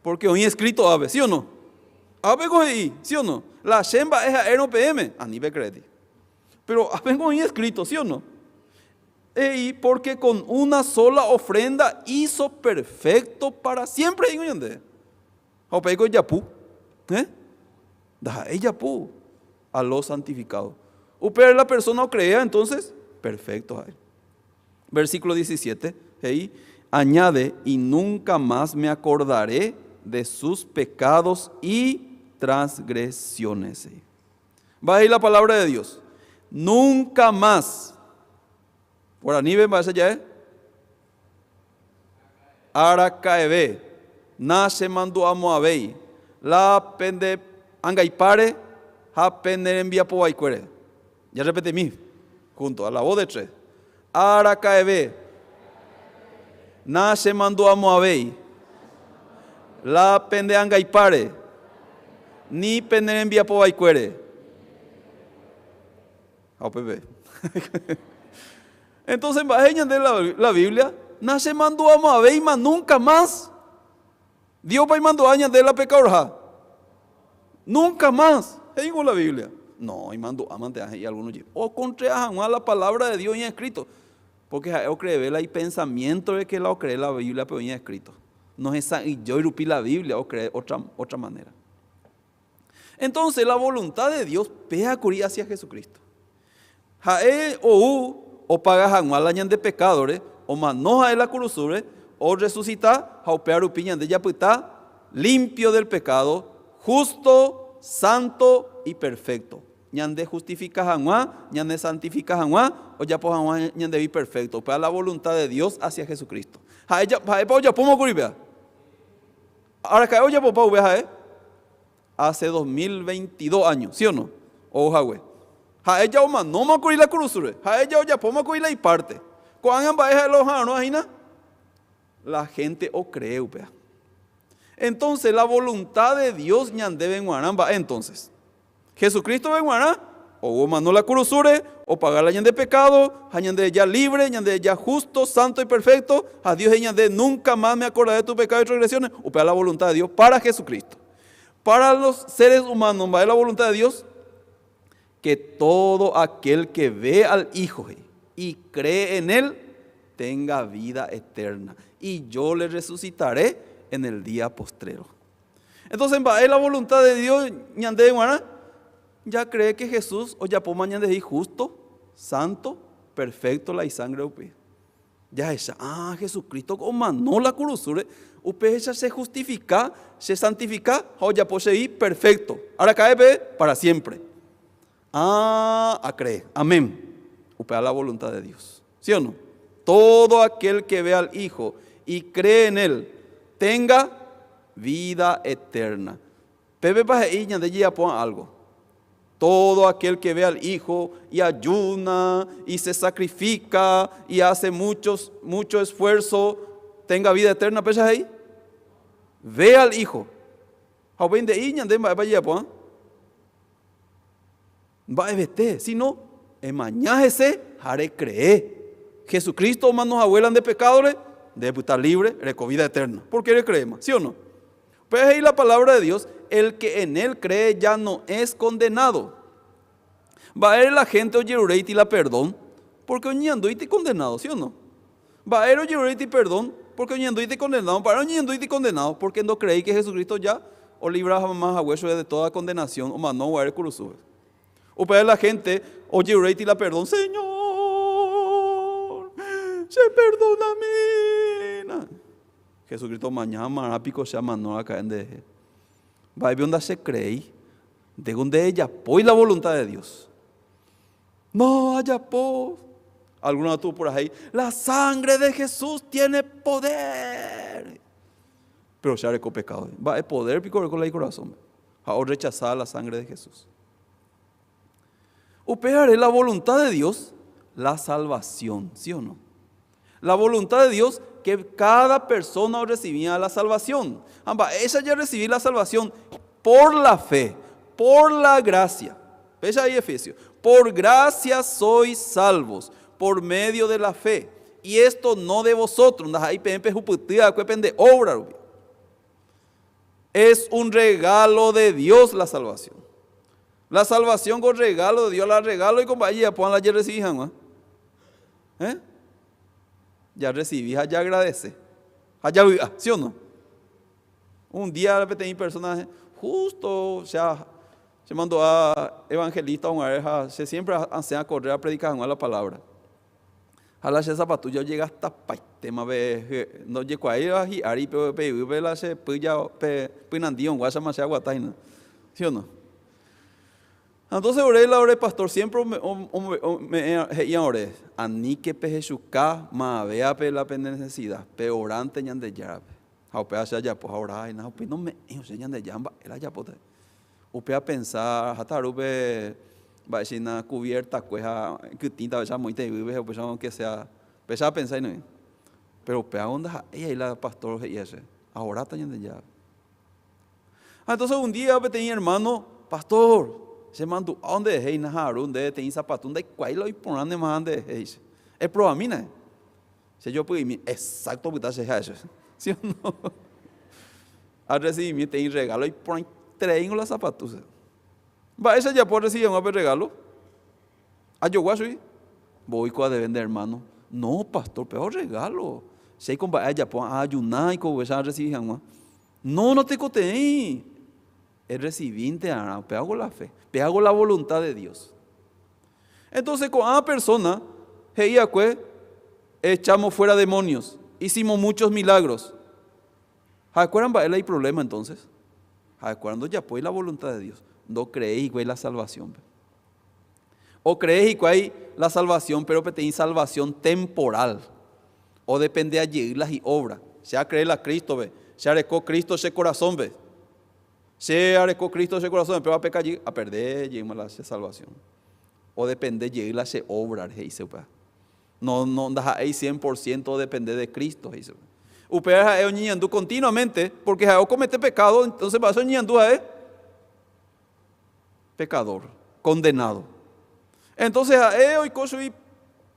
Porque hoy escrito ave, ¿sí o no? Ave coge, ¿sí o no? La shemba es a RPM, a nivel crédito. Pero ave hoy escrito, ¿sí o no? Y porque con una sola ofrenda hizo perfecto para siempre. O pego yapú, da yapú a los santificados. Pero la persona crea, entonces, perfecto. Versículo 17, añade, y nunca más me acordaré de sus pecados y transgresiones. Va ahí la palabra de Dios. Nunca más. Por anive va a ya. Aracaebe. Nace mando amo abei. La pende angaipare. Ha pende envía po aicuere. Ya repete mi. Junto a la voz de tres. Aracaebe. Nace mando amo abei. La pende angaipare. Ni pende envía po aicuere. Entonces, de la Biblia, nace mandó a Beima nunca más. Dios va y mandó a añadir la pecadora. Nunca más. Digo la Biblia. No, y mandó a mantener y algunos o contra la palabra de Dios en escrito. Porque yo creo hay pensamiento de que la cree la Biblia, pero en escrito. No es y yo irupí la Biblia o cree otra manera. Entonces, la voluntad de Dios pega curia hacia Jesucristo. Jae o paga janual añan de pecadores o manoja de la cruzure, o resucita, jaupear upiña de yapita, limpio del pecado, justo, santo y perfecto. Ñande justifica janua, ñande santifica janua, o ya po janua ñande vi perfecto. Para la voluntad de Dios hacia Jesucristo. Ha ella pomo curibea. Ahora que oye papá ubea hace 2022 años, ¿sí o no? O jagüe. Ha ella oma no me ocurrí la cruzure. Ha ella oye pomo ocurrí la y parte. Cuando baeja los no ajina, la gente o cree upea. Entonces la voluntad de Dios ñande venguaramba. Entonces Jesucristo venguará, o mandó la cruzure, o pagar la ñande pecado, a ñande ya libre, ñande ya justo, santo y perfecto, a Dios ñande nunca más me acordaré de tu pecado y transgresiones, o para la voluntad de Dios, para Jesucristo. Para los seres humanos, ¿va la voluntad de Dios? Que todo aquel que ve al Hijo y cree en Él, tenga vida eterna, y yo le resucitaré en el día postrero. Entonces, ¿va la voluntad de Dios ñande venguará? Ya cree que Jesús o ya po mañana de justo, santo, perfecto la y sangre upe. Ya ella, Jesucristo como no la cruzure, upe ella se justifica, se santifica, o ya posee perfecto. Ahora cae para siempre. A cree. Amén. Upe a la voluntad de Dios. ¿Sí o no? Todo aquel que ve al Hijo y cree en Él, tenga vida eterna. Pepe para ella de ya pon algo. Todo aquel que ve al Hijo y ayuna y se sacrifica y hace mucho esfuerzo, tenga vida eterna. ¿Pesas ahí? Ve al Hijo. Joven de Iñan de vaya pues. Va a vete. Si no, emañájese, haré creer. Jesucristo más nos abuelan de pecadores, debe estar libre, con vida eterna. ¿Por qué le creemos? ¿Sí o no? Pues ahí la palabra de Dios, el que en Él cree ya no es condenado. Va a ir la gente oye y la perdón, porque oñando y condenado, ¿sí o no? Va a ir oye y perdón, porque oñando y condenado, para oñando y condenado, porque no creí que Jesucristo ya o libra más a hueso de toda condenación, o más no va a ir cruzube. O para la gente oye y la perdón, Señor, se perdona a mí. Jesucristo mañana marápico se llama no acá en de va a ver donde se cree de donde ella poi la voluntad de Dios. No haya po. Alguno tuvo por ahí, la sangre de Jesús tiene poder. Pero ya con pecado. Va a poder pico con el corazón. Ahora rechazar la sangre de Jesús. Operaré la voluntad de Dios, la salvación, ¿sí o no? La voluntad de Dios que cada persona recibía la salvación. Ella ya recibí la salvación por la fe, por la gracia. Veja ahí Efesios. Por gracia sois salvos, por medio de la fe. Y esto no de vosotros. Es un regalo de Dios la salvación. La salvación con regalo de Dios, la regalo y con vaya, pues la ya recibí, ya recibí, ya agradece. Ya, ¿sí o no? Un día repetí personaje, justo ya se mandó a evangelista a una se siempre hace a correr a predicar la palabra. A la zapatullo llega hasta tema ve no llegó ahí y ari pe la se puya pinandión guasa más agua taina. ¿Sí o no? Entonces oré la oré pastor siempre me oré ani que pejechuca ma vea pe la necesidad peorante ñan de llave. Haupea ya pues ahora y no no me enseñan de llamba era ya pote. Upea pensar hasta rupe va a cubierta cueja que tinta ya muy te vive pues aunque sea pesa pensar no. Pero upea onda ella y la pastor y ese ahora tañan de llave. Entonces un día tenía hermano pastor se mandó a donde es na harun de tem zapatón de cuailo y ponande más de es. Es probamina. Si yo puedo exacto que se hace. ¿Sí o no? Al recibir tem regalo y ponen traen los zapatos. Va esa ya por recibir un regalo. A yo guaso voy con de vender hermano. No, pastor, peor regalo. Sei con va ya pon ayunar y con esa recibir un. No te coteí. Es recibinte, pehago la fe, pehago la voluntad de Dios. Entonces, con una persona, echamos fuera demonios, hicimos muchos milagros. ¿Acuerdan? ¿Va? Hay problema entonces. Cuando ya pues la voluntad de Dios, no creéis que hay la salvación. O creéis que hay la salvación, pero que tenéis salvación temporal. O depende de llegarlas y obra. Ya creer a Cristo, ve. Ya arecó Cristo ese corazón, ve. Ya arecó Cristo ese corazón, pero va a pecar allí, a perder, llegamos a la salvación. O depende de llegarlas y obra, dice. No hay 100% depende de Cristo, dice. Upea es ñiñandú continuamente, porque o comete pecado, entonces va a ser ñiñandú pecador, condenado. Entonces hoy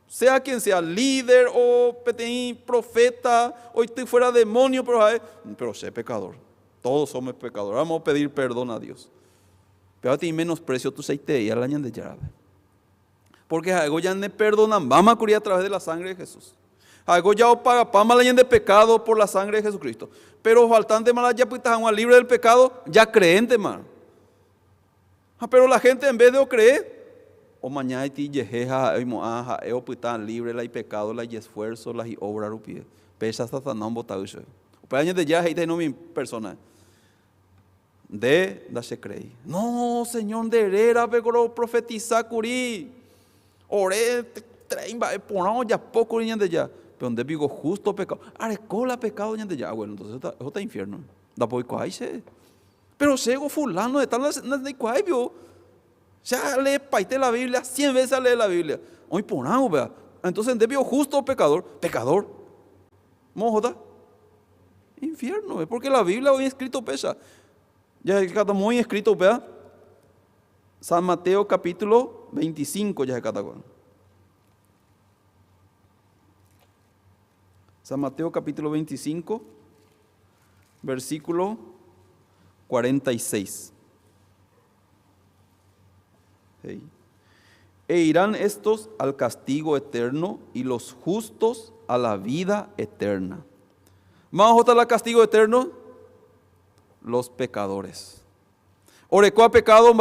sea quien sea, líder o profeta, hoy estoy fuera demonio, pero sé pecador. Todos somos pecadores. Vamos a pedir perdón a Dios. Pero ti menosprecio tu seite y a la ñan de llave. Porque algo ya ne perdonan, vamos a curar a través de la sangre de Jesús. Algo ya o paga pama la de pecado por la sangre de Jesucristo. Pero faltante mala ya pues libre del pecado, ya creente man. Pero la gente en vez de creer, o mañana ti yejeja o pues libre la y pecado, la y esfuerzo, la y obra rupie. Pesa hasta no botausho. Pero años de ya hay no mi persona. De se cree. No, Señor de herera, pero profetiza curí. Oré, ponamos ya poco niñas de ya. Pero donde digo justo pecado. Arecó la pecado niñas de ya. Bueno, entonces eso está infierno. Da por cuál se. Pero llegó fulano de tal de cuál vio. Ya lee paite la Biblia, 100 veces lee la Biblia. Hoy ponamos, vea. Entonces donde vio justo o pecador. Pecador. Mojota. Infierno, porque la Biblia hoy escrito pesa. Ya está muy escrito, vea. San Mateo capítulo 25 ya se catagó. San Mateo capítulo 25, versículo 46. Hey. E irán estos al castigo eterno y los justos a la vida eterna. ¿Más otra el castigo eterno? Los pecadores. ¿Orecó a pecado?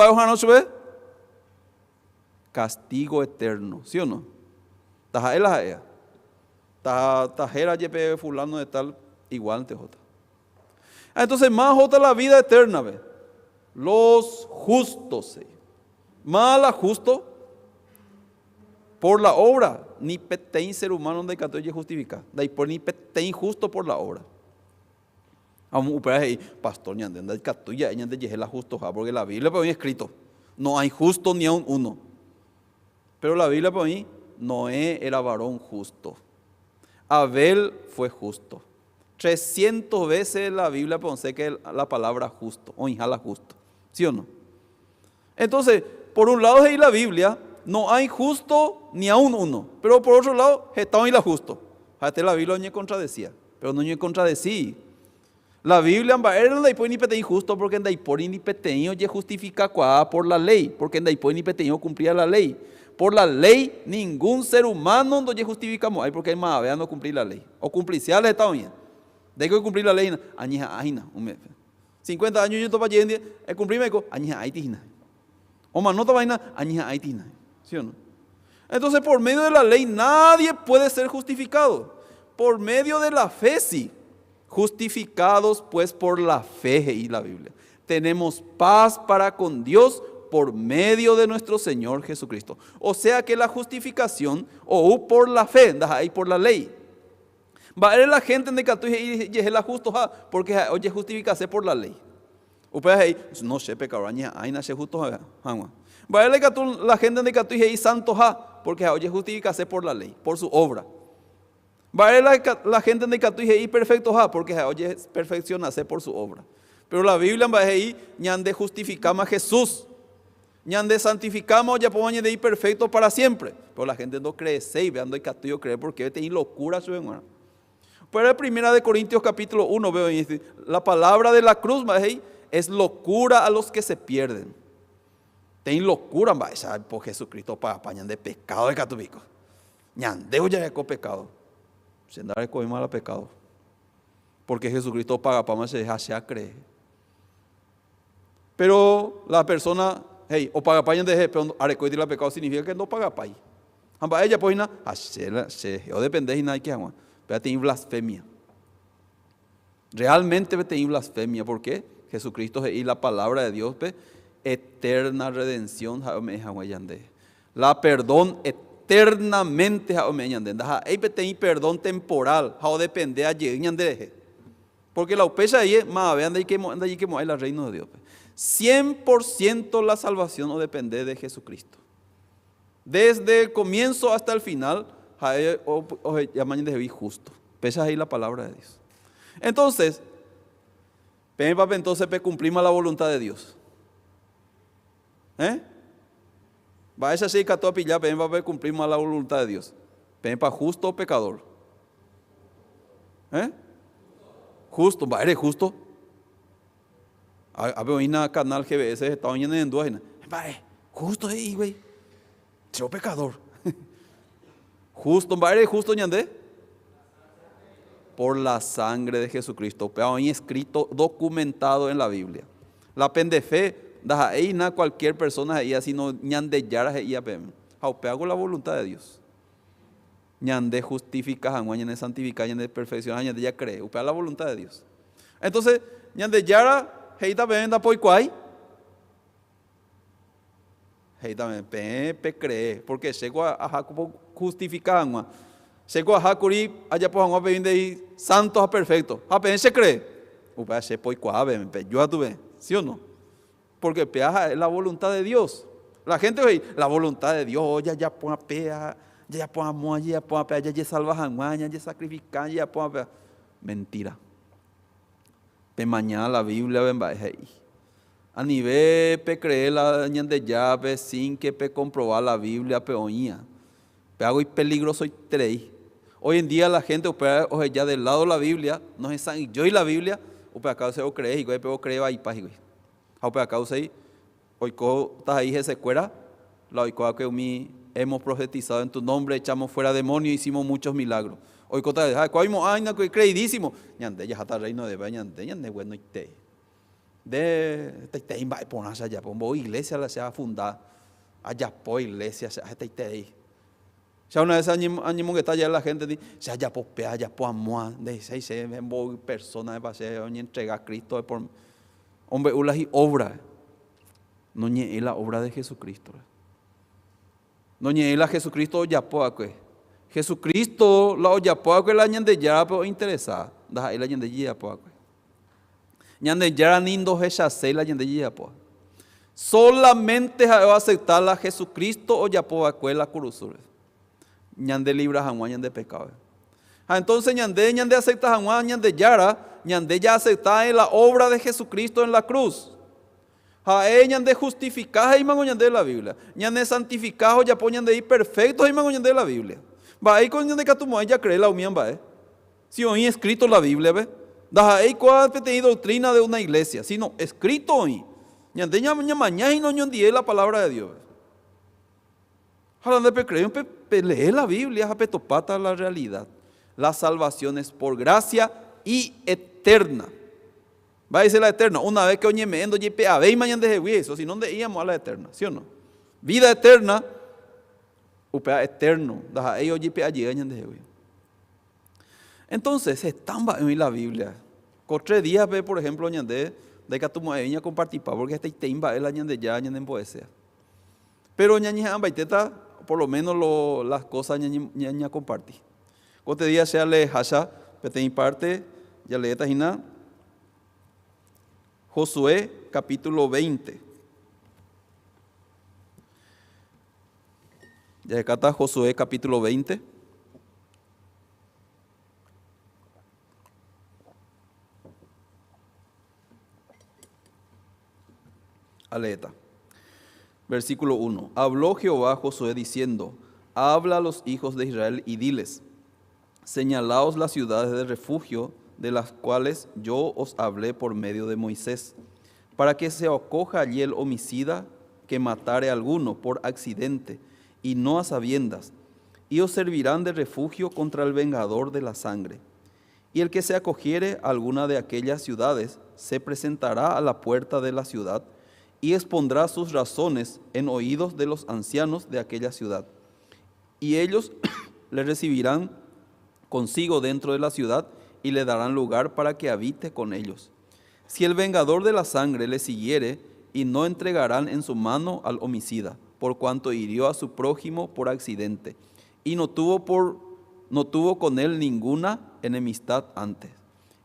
Castigo eterno, ¿sí o no? Tajera yepe fulano de tal, igual te jota. Entonces, más jota la vida eterna, ve. Los justos, mala justo por la obra, ni petein ser humano de que justifica, de por ni petein justo por la obra. Pastor, ñan de catuya, ñan de yehela justo, porque la Biblia para mí escrito, no hay justo ni aun uno. Pero la Biblia para mí, Noé era varón justo. Abel fue justo. 300 veces la Biblia pensé que la palabra justo, o inhala justo, ¿sí o no? Entonces, por un lado de la Biblia, no hay justo ni aun uno, pero por otro lado, está la justo. Hasta la Biblia no contradecía, pero no contradecía. La Biblia era ni peteño justo porque en daipori ni peteño ya justifica por la ley, porque en daipori ni peteño cumplía la ley. Por la ley, ningún ser humano no ya justificamos. Hay porque hay más no cumplir la ley. O cumpliciales está bien. De que cumplir la ley, añeja aina. 50 años yo estaba yendo, cumplirme con añeja aitina. O más no estaba añeja aitina. ¿Sí o no? Entonces, por medio de la ley, nadie puede ser justificado. Por medio de la fe, sí. Justificados pues por la fe y la Biblia. Tenemos paz para con Dios por medio de nuestro Señor Jesucristo. O sea que la justificación o por la fe, ahí por la ley. Va a ver la gente en el y es la justo porque oye justificarse por la ley. Ustedes ahí no sé pecador ahí nace justo va a ver la gente en el y santo porque oye justificarse por la ley, por su obra. Va a ver la gente en el y perfecto porque oye perfeccionarse por su obra. Pero la Biblia va a decir ñan de justificamos a Jesús. ñan de santificamos ya podemos de ir perfecto para siempre. Pero la gente no cree, y vean el castillo cree porque tiene locura su hermano. Pero en primera de Corintios capítulo 1 veo la palabra de la cruz es locura a los que se pierden. Tienen locura, por Jesucristo para apañar de pecado de catubico. ñan de ya con pecado. Se andar con mal pecado. Porque Jesucristo paga para más se deja creer. Pero la persona, o paga paña de pero arecoidir la pecado significa que no paga pay. Amba ella pues na, o depende y nada que agua. Pero tiene blasfemia. Realmente tiene blasfemia. ¿Por qué? Jesucristo y la palabra de Dios, eterna redención, la perdón eternamente, ahí tiene perdón temporal, depende de porque la upesa ahí es más, vean de ahí que hay la reino de Dios. 100% la salvación no depende de Jesucristo. Desde el comienzo hasta el final, llaman de justo. Pesa ahí la palabra de Dios. Entonces, cumplimos la voluntad de Dios. Va a esa sí que a pillar, cumplimos la voluntad de Dios. Para justo o pecador. Justo, va, eres justo. A ver, una canal GBS está oyendo en dos. Justo ahí, güey. Yo pecador. Justo, va, eres justo, ñandé. Por la sangre de Jesucristo. Pero ahí escrito, documentado en la Biblia. La pendefe, ahí na cualquier persona ahí así no ñande yara ahí hago la voluntad de Dios. Ñande justifica, ñande santifica, ñande perfecciona, ñande ya cree. Upea la voluntad de Dios. Entonces, ñande yara, heita da poi cuai. Heita pe cree, porque llegó a justificar, llegó a Hakuri, allá pues vamos a pedir de santos a perfectos. A se cree. Upea se poi cuai, yo a tu ve, ¿sí o no? Porque peaja es la voluntad de Dios. La gente ve la voluntad de Dios, ya pone pea, ya pone amor, ya pone pea, ya salva a ya sacrifica, ya pone pea. Mentira. Pe mañana la Biblia ven ahí. A nivel pe creer la ñande ya sin que pe comprobar la Biblia pe oía. Pe hago y peligroso y trei. Hoy en día la gente opera ya del lado de la Biblia, no es yo y la Biblia, o acá se o cree y pe o cree ahí pa y a causa ahí, hoy estás ahí ese cuera, la hoy que hemos profetizado en tu nombre, echamos fuera demonios, hicimos muchos milagros. Hoy está ahí, creidísimo. Ñande ya está reino de bañante, ñande bueno y te. Te invade por allá, por iglesia la se ha fundado, allá por iglesia se ha ahí. Ya una vez ánimo que está allá la gente dice, se haya por pea, allá por amor, de se ven personas de paseo, ni entrega a Cristo por hombre, ulas y obra. No ñe la obra de Jesucristo. No ñe la Jesucristo ya poa que. Jesucristo la ya poa que la ñande ya pero interesada. Da la ñande ya poa que. Ñande ya nindo se la ñande ya poa. Solamente va a aceptar a Jesucristo o ya poa que la cruzura. Ñande libra jamás ñande pecado. Entonces ñande acepta jamás ñande ya acepta en la obra de Jesucristo en la cruz. Ñande justificado y mango ñande la Biblia. Ñande santificado ya ponen de ir perfectos y mango ñande la Biblia. Va ahí con ñande catumo ya cree la unión va. Si hoy escrito la Biblia ve. Da ahí cuál tiene doctrina de una iglesia, sino escrito hoy. Ñande mañana y no ñande la palabra de Dios. Hablando de creen lee la Biblia, apetopata la realidad. La salvación es por gracia y eterna. Va a decir la eterna. Una vez que oye me endo y a ver mañana de eso, si no de íbamos a la eterna, ¿sí o no? Vida eterna, upea eterno. Da ellos y pe allí de entonces están en la Biblia. Con 3 días ve por ejemplo ñande de que tu mujer compartir porque este temba el ñande ya ñande en poesía. Pero ñaña ambaiteta por lo menos las cosas ñaña compartí. Otro día se le hasha, pero en parte ya le tajina Josué capítulo 20. Ya acá está Josué capítulo 20. Aleta. Versículo 1. Habló Jehová a Josué diciendo, habla a los hijos de Israel y diles, señalaos las ciudades de refugio de las cuales yo os hablé por medio de Moisés, para que se acoja allí el homicida que matare a alguno por accidente y no a sabiendas, y os servirán de refugio contra el vengador de la sangre. Y el que se acogiere a alguna de aquellas ciudades se presentará a la puerta de la ciudad y expondrá sus razones en oídos de los ancianos de aquella ciudad. y ellos le recibirán consigo dentro de la ciudad y le darán lugar para que habite con ellos. Si el vengador de la sangre le siguiere, y no entregarán en su mano al homicida, por cuanto hirió a su prójimo por accidente, y no tuvo con él ninguna enemistad antes.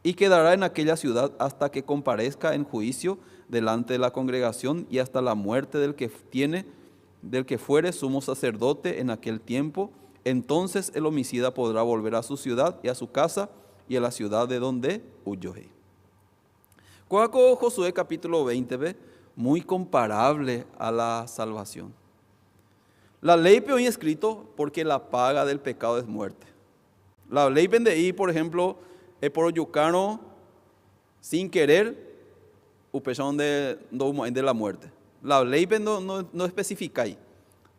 Y quedará en aquella ciudad hasta que comparezca en juicio delante de la congregación y hasta la muerte del que fuere sumo sacerdote en aquel tiempo. Entonces el homicida podrá volver a su ciudad y a su casa y a la ciudad de donde huyó. Cuaco Josué capítulo 20, ¿ve? Muy comparable a la salvación. La ley hoy escrito porque la paga del pecado es muerte. La ley vende ahí, por ejemplo, es por yucano sin querer, upechón de la muerte. La ley no especifica ahí.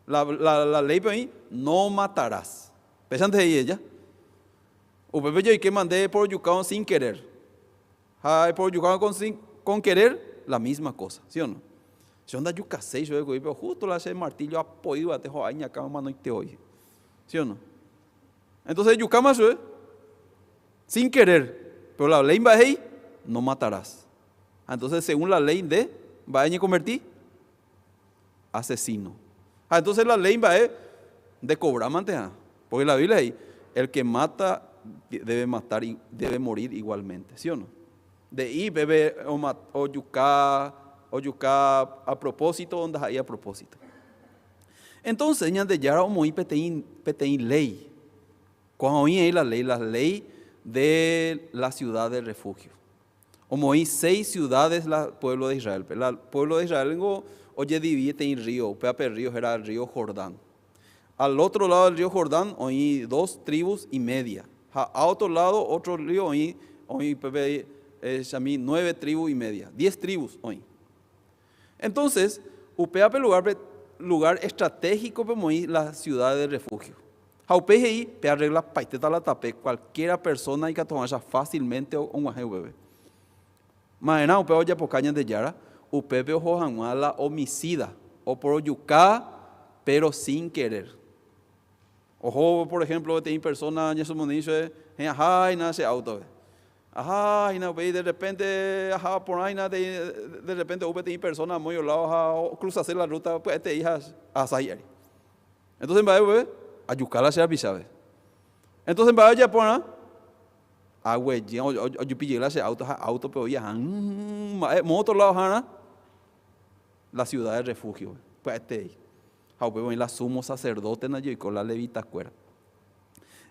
La ley ahí no matarás. Pesan de ella. Upepe yo y que mandé por yucano sin querer. Por yucano con querer. La misma cosa, ¿sí o no? Si onda yuca 6, pero justo la hace martillo apoyo a tejo aña acá mano y te oye. ¿Sí o no? Entonces yuca más sin querer, pero la ley va ahí, no matarás. Entonces según la ley de va a convertir asesino. Entonces la ley va de cobrar manteja, porque la Biblia ahí, el que mata debe matar y debe morir igualmente, ¿sí o no? De ahí bebe o yuca a propósito, donde hay a propósito. Entonces, ñan de yara o muy peteín ley. Cuando oí la ley de la ciudad de refugio. O muy 6 ciudades el pueblo de Israel. El pueblo de Israel oye divide en río, pepe río era el río Jordán. Al otro lado del río Jordán oí 2 tribus y media. A otro lado otro río oí pepe 9 tribus y media, 10 tribus hoy. Entonces, UPAP lugar estratégico para la ciudad de refugio. Haupeji pe arregla paiteta la tape cualquiera persona y que tomarse fácilmente o un bebé. Maena UPAP ya pocaña de yara, UPAP o la homicida o por yucá, pero sin querer. Ojo, por ejemplo, tem persona en su mundo en nace auto. Ajá, y de repente, ajá, por ahí de repente hay personas muy al lado, cruzarse la ruta, pues te hijas a salir. Entonces va a yucala se avisaba. Entonces va ya por a güey, yo pillé ese auto pero ya otro lado la ciudad de refugio. Pues te voy la sumo sacerdote na yo y con la levita cuera.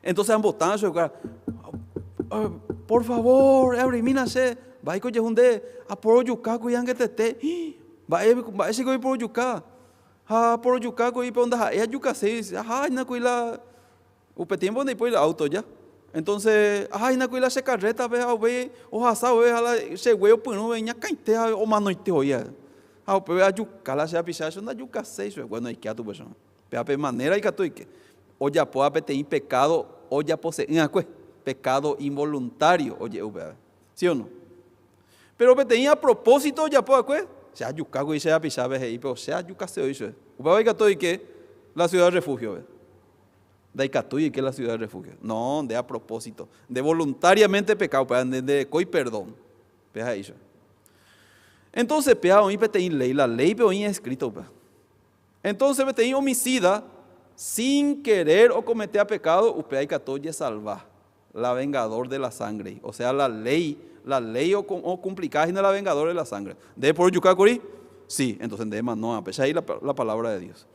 Entonces han votado por favor, abrimínase, va a coger un de a por yuca cuyan que te esté, va a ese coger por yuca, por yuca coger por donde es yuca 6, na cuila, tiempo de ir el auto ya. Entonces, na cuila se carreta, ve, o hasa, ve, se huevo, pues no venía caintea o mano y te oía. Pues a yuca la se pisar, son yuca 6, bueno, hay que a tu persona. Pero de manera y que tú y que, o ya pueda pedir pecado, o ya posee, pecado involuntario, oye, ¿sí o no? Pero tenía a propósito ya puede, sea yucago y sea pisaba pero sea yucaseo y eso. Ubaba y que la ciudad de refugio, de y que la ciudad de refugio. No, de a propósito, de voluntariamente pecado, de coi perdón. Peja eso. Entonces, peja hoy petein ley, la ley hoy es escrito. Entonces, petein homicida sin querer o cometer pecado, upea y catoye salva. La vengador de la sangre, o sea, la ley o complicada la vengador de la sangre. ¿Debe por yucacuri? Sí, entonces debe más no, a pesar de la palabra de Dios.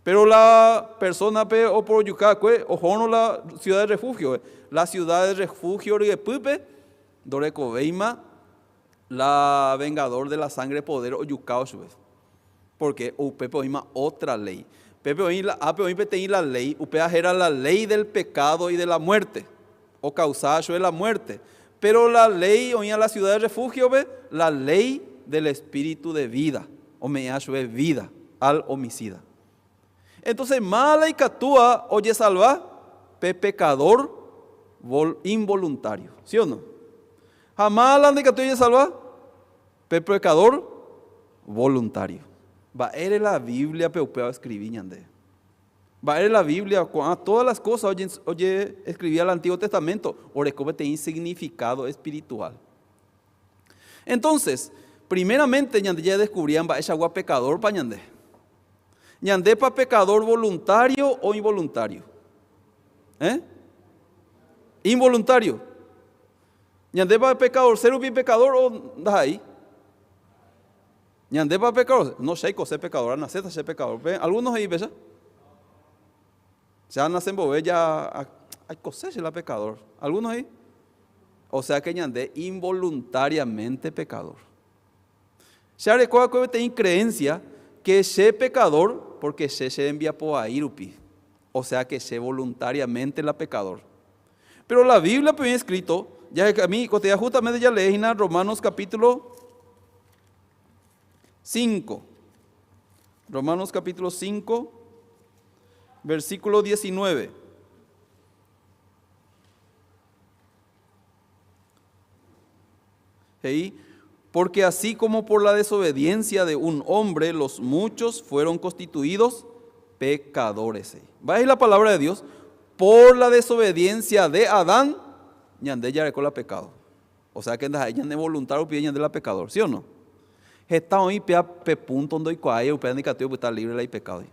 Pero la persona o por yucacue, o no la ciudad de refugio, la ciudad de refugio de Pupe, Doreco Veima, la vengador de la sangre poder o yucao su vez. Porque Pepe oima otra ley. Pepe oima la ley, upea era la ley del pecado y de la muerte. O causar de la muerte. Pero la ley, oía la ciudad de refugio, la ley del espíritu de vida, o me de vida al homicida. Entonces, mala y catúa, oye salva, pecador involuntario, ¿sí o no? Jamás la de catúa oye salva, pecador voluntario. Va a la Biblia, pero escribir ñande. Va a leer la Biblia, todas las cosas, oye, escribía el Antiguo Testamento, orecobe tiene significado espiritual. Entonces, primeramente, ñande ya descubrían, va esa agua pecador para ñande. Ñande para pecador voluntario o involuntario. Involuntario. Ñande para pecador, ser un pecador o da ahí. Ñande para pecador, no sé cómo ser pecador, nacer ser pecador. Algunos ahí, ¿ves? Ya nacen bobe, ya hay cosas la pecador. Algunos ahí. O sea que ñande involuntariamente pecador. Ya recuerda que tengo creencia que sé pecador porque se envía por ahí rupi. O sea que sé voluntariamente la pecador. Pero la Biblia pues bien escrito, ya que a mí justamente ya leí en Romanos capítulo 5. Romanos capítulo 5, versículo 19. Porque así como por la desobediencia de un hombre los muchos fueron constituidos pecadores. ¿Va ahí la palabra de Dios? Por la desobediencia de Adán, ñande ya recola pecado. O sea que ñande voluntario pide ñande la pecador, ¿sí o no? Está hoy pe punto donde hay upe indicativo está libre de pecado.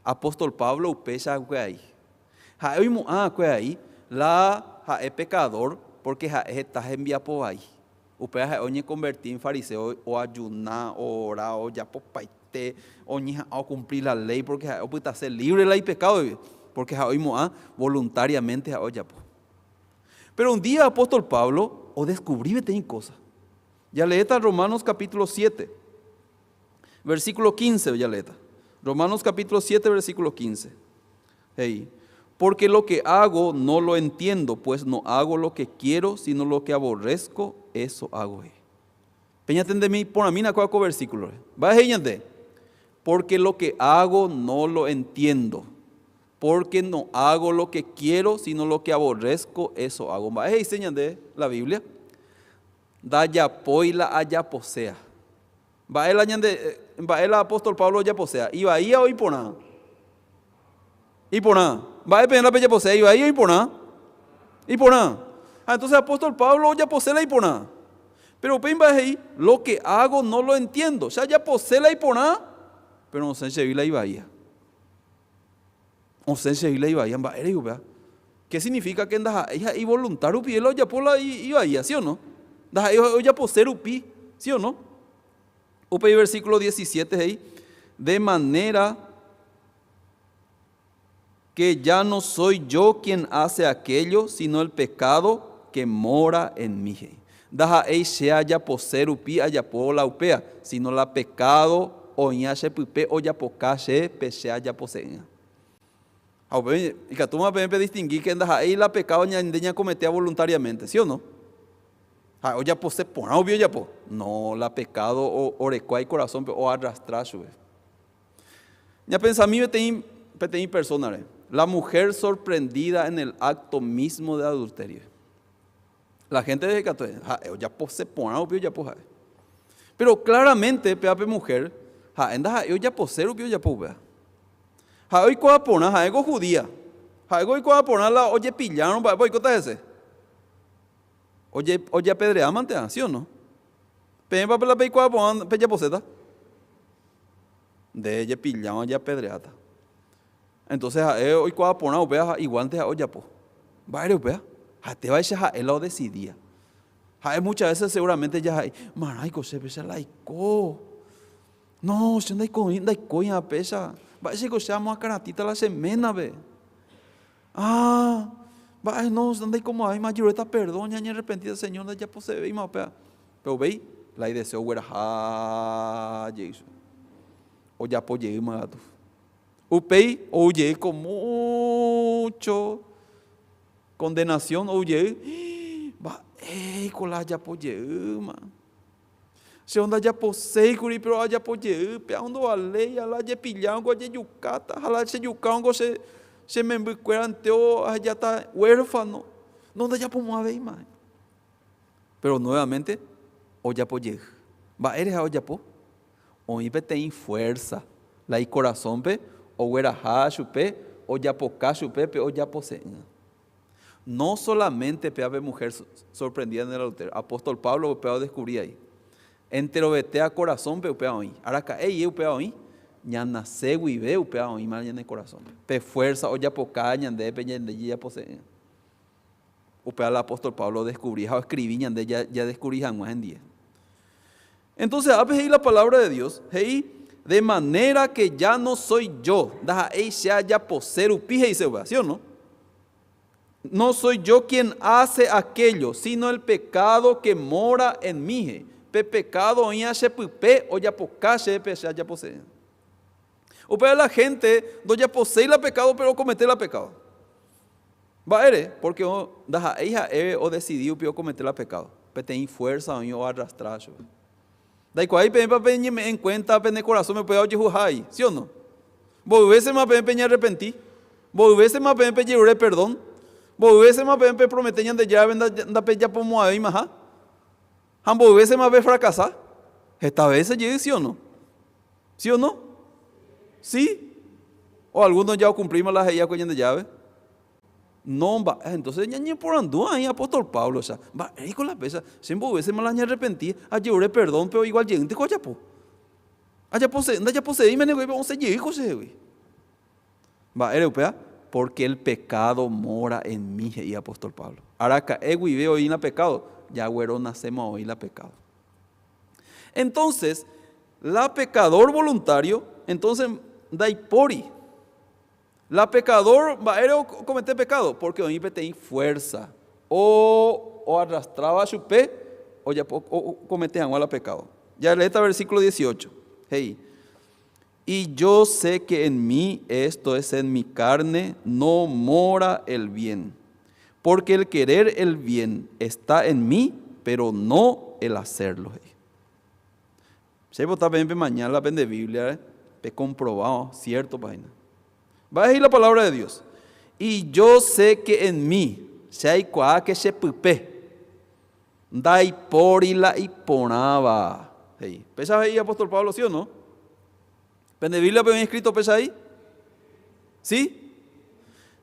Apóstol Pablo upe ya ahí. Ha hoy ahí la es pecador porque está enviado por ahí. Upe oñe convertir en fariseo o ayunar o orar o ya por paite o cumplir la ley porque está ser libre de pecado porque hoy voluntariamente ya. Pero un día apóstol Pablo o descubrí que cosas. Ya leeta Romanos capítulo 7, versículo 15, ya leeta. Romanos capítulo 7, versículo 15. Porque lo que hago no lo entiendo, pues no hago lo que quiero, sino lo que aborrezco, eso hago. Peñate de mí, por a mí, ¿cuál versículo? Va a porque lo que hago no lo entiendo, porque no hago lo que quiero, sino lo que aborrezco, eso hago. Va a de la Biblia. Da yapoila a yaposea. Va el apóstol Pablo yaposea. Y va ahí a hoy por nada. Y por nada. Va a pedir la peña posea. Y va ahí a hoy por nada. Y por nada. Entonces el apóstol Pablo ya posee la y por nada. Pero pen va ahí, lo que hago no lo entiendo. Ya posee la y por nada. Pero no sé si la y bahía. No sé si la y bahía. ¿Qué significa que anda y voluntario pide la ya por la y bahía, sí o no? Ya posee upi, sí o no? Upe versículo 17 ahí. De manera que ya no soy yo quien hace aquello, sino el pecado que mora en mí. Daja ei sea ya poser upi a ya po la upea, sino la pecado o ya se pupe o ya pocache pesea ya posea. Y que tú me distinguir que daja ei la pecado ya cometía voluntariamente, ¿sí o no? O ya posee por obvio ya po. No, la pecado o orecua y corazón o arrastrar su. Ya pensa a mí me persona. La mujer sorprendida en el acto mismo de adulterio. La gente dice que ya posee por obvio ya po. Pero claramente peape mujer, ya posee obvio ya po. Hoy cuando pona, algo judía. Hoy cuando pona la oye pillaron, ¿qué cosa es ese? Oye apedreada mantea, ¿sí o no? Pen para la peicua pon pella poseta. De ella pillaron ya apedreada. Entonces hoy cuando pona upea igual te oye po. Va upea. Te va a echar él lo decidía. Muchas veces seguramente ya hay, maraico se pesa laico. No, se anda con laico ya pesa. Va a ese cochamos a caratita la semana ve. No, anda como hay mayoreta perdón, ya ni arrepentida Señor, ya posee más pea. Pero veis, la deseo huera Jesús. O ya apoyé más gato. Upei, oye con mucho condenación, oye, va, con la ya apoyé más. Se onda ya posee, pero ya apoyé, pea onda vale, ya la ya pillan, ya yucata, ya la se yucan, se me encuentro ya está huérfano. No ya podemos ver más. Pero nuevamente, o ya apoyé. Va, eres o ya po. O mi pe ten fuerza. La y corazón pe, o huera ha chupe, o ya pocacho pepe o ya posee. No solamente peabe mujer sorprendida en el adulterio. Apóstol Pablo peado descubría ahí. Entero vetea corazón pe upea hoy. Araca ey upea hoy. Ñana se vive upea hoy mal en el corazón. Pe fuerza o ya poca ñande pe ñande ya posee. Upea el apóstol Pablo descubría o escribí ñande ya descubrí jamás en día. Entonces, ahí la palabra de Dios, hey, de manera que ya no soy yo, ya poseer upije y se va, ¿sí o no? No soy yo quien hace aquello, sino el pecado que mora en mí. Pecado ya se pupe o ya pocache ya posee. O para la gente, no ya posee la pecado, pero comete la pecado. Va porque o decidió cometer la pecado, pero ten fuerza o arrastrar. Da cual me en cuenta en el corazón me puede oye, ¿sí o no? Volverse más me arrepentí. Volverse más me lloré perdón. Volverse más me prometí de ya venda ya pomo ahí más. Han volverse más fracasar. Esta vez se llega, ¿sí o no? ¿Sí o no? ¿Sí? O algunos ya cumplimos las ideas con de llave. No, va, entonces ya ni por andú ahí apóstol Pablo, o sea, va, ahí con la pesa, siempre hubiese mal año arrepentí, allí oré perdón, pero igual llegué, te cocha po. Allá poseí, me negó, vamos a llegar, José, güey. Va, europea, porque el pecado mora en mí, y apóstol Pablo. Araca, y veo hoy en pecado, ya güero nacemos hoy la pecado. Entonces, la pecador voluntario, entonces, daipori. La pecador va a cometer pecado porque hoy tenía fuerza o arrastraba a su pe o ya cometía la pecado. Ya lee este versículo 18. Hey. Y yo sé que en mí, esto es en mi carne, no mora el bien. Porque el querer el bien está en mí, pero no el hacerlo. Si vos estás bien mañana la de Biblia, he comprobado cierto página. Va a decir la palabra de Dios. Y yo sé que en mí, si hay cuá que se pupe, dai por y la y ponaba. ¿Pesa ahí, apóstol Pablo, sí o no? ¿En la Biblia habían escrito pesa ahí? ¿Sí?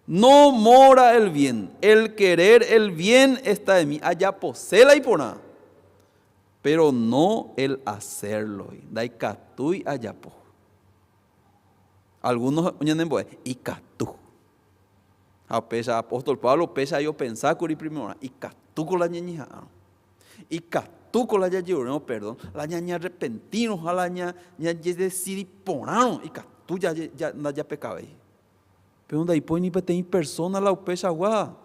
No mora el bien, el querer el bien está en mí. Allá posee la y ponaba, pero no el hacerlo. Dai catui allá po. Algunos y catú. A pesa apóstol Pablo pesa yo pensar curi primero y catú con la ñañija. Y catú con la no perdón, la ñaña repentino, a la ña decidí ponaron y catú ya pecaba ahí. Pero donde hay pues ni pete persona la pesa agua.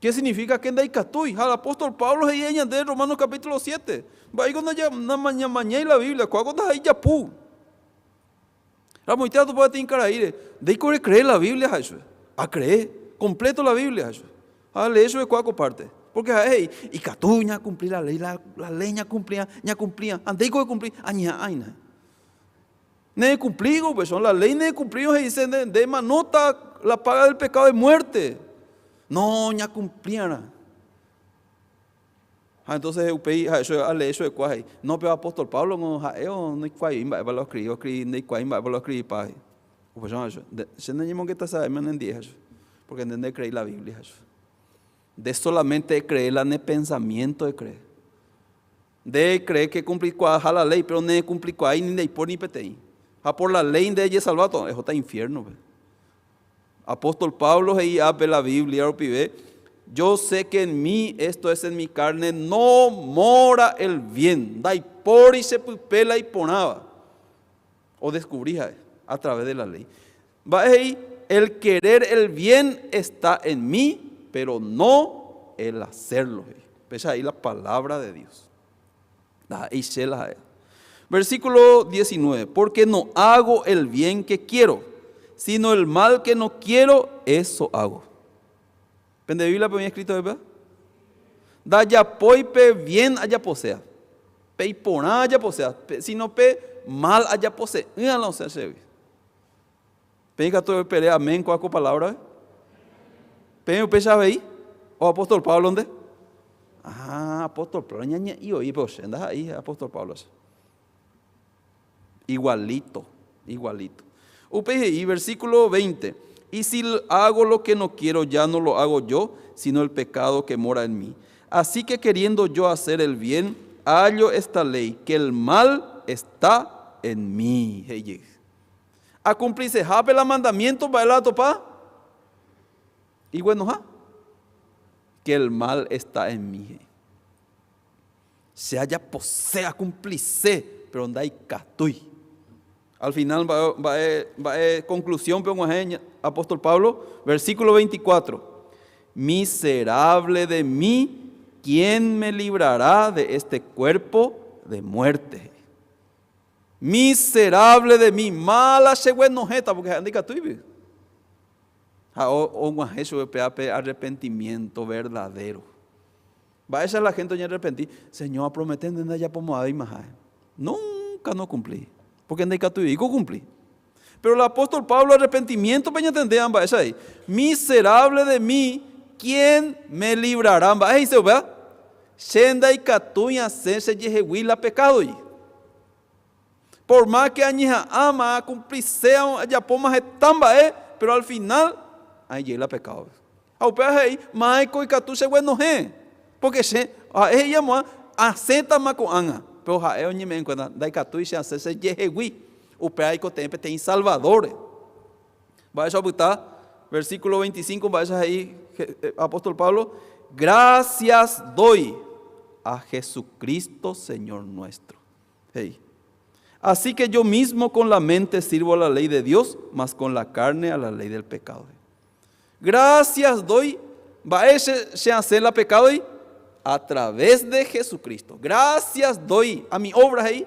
¿Qué significa que andai catú? Al apóstol Pablo y ella de Romanos capítulo 7. Va ahí cuando ya mañana y la Biblia, cuando ahí ya pu. La muchacha tú puedes encarar ahí. De que creer la Biblia, Jesús. A creer. Completo la Biblia, Jesús. A leer eso de cuatro partes. Porque, hey, y catú, ya cumplí la ley, la ley ya cumplía. Antes de cumplir, aña, aina. Ne cumplido, pues son la ley ne cumplido, se dice, de manota la paga del pecado de muerte. No, ya cumplían. Entonces eso de cuál no pero apóstol Pablo no no cuál va lo escribí no cuál lo escribí pa pues eso se no llemo que está sabe en 10 porque entender creer la Biblia eso de solamente creer en el pensamiento de creer que cumplir cuál la ley pero no cumplir cuál ni de por ni petei por la ley de ella salvato eso está infierno pues. Apóstol Pablo y abre la Biblia o pibe. Yo sé que en mí, esto es en mi carne, no mora el bien. Dai por y se pupela y ponaba. O descubría a través de la ley. Va ahí, el querer el bien está en mí, pero no el hacerlo. Pesa ahí la palabra de Dios. Versículo 19. Porque no hago el bien que quiero, sino el mal que no quiero, eso hago. ¿Pende Biblia me escrito de verdad? Da ya poi pe bien allá posea. Pe iponá allá posea. Sino pe mal allá posea. No sé si pe que todo pelea amén con la palabra. Pe pe sabe ahí. O apóstol Pablo dónde? Apóstol Pablo ñaña y oí pues andas ahí apóstol Pablo. Igualito. UPGI versículo 20. Y si hago lo que no quiero, ya no lo hago yo, sino el pecado que mora en mí. Así que queriendo yo hacer el bien, hallo esta ley, que el mal está en mí. Hey, a cumplirse jape la mandamiento para el topa. Y bueno, que el mal está en mí. Se haya posea cumplirse, pero onda y catui. Al final va a conclusión, pero apóstol Pablo, versículo 24. Miserable de mí, ¿quién me librará de este cuerpo de muerte? Miserable de mí, mala nojeta, porque anda y catui. Arrepentimiento verdadero. Va a esa la gente ya arrepentir. Señor, prometen de ya pomada y más. Nunca no cumplí. Porque anda y catui y cumplí. Pero el apóstol Pablo, arrepentimiento, peña tendrían, va esa ahí. Miserable de mí, ¿quién me librará? Va ahí se ve. Shenda y catui hacerse yehehuila pecado. Por más que añija ama, cumplir sea, ya pomas tan va, pero al final, ahí llega pecado. Aupea ahí, maico y catu se bueno porque se, ella mo acepta más con anga. Pero jae oñe me encuentra, dai catu y se hace se yehehui. Upea y cotempe tem salvadores. Va a botar, versículo 25, va a ahí, apóstol Pablo, gracias doy a Jesucristo Señor nuestro. Hey. Así que yo mismo con la mente sirvo a la ley de Dios, mas con la carne a la ley del pecado. Gracias doy, va a se hacer la pecado y a través de Jesucristo. Gracias doy a mi obra ahí.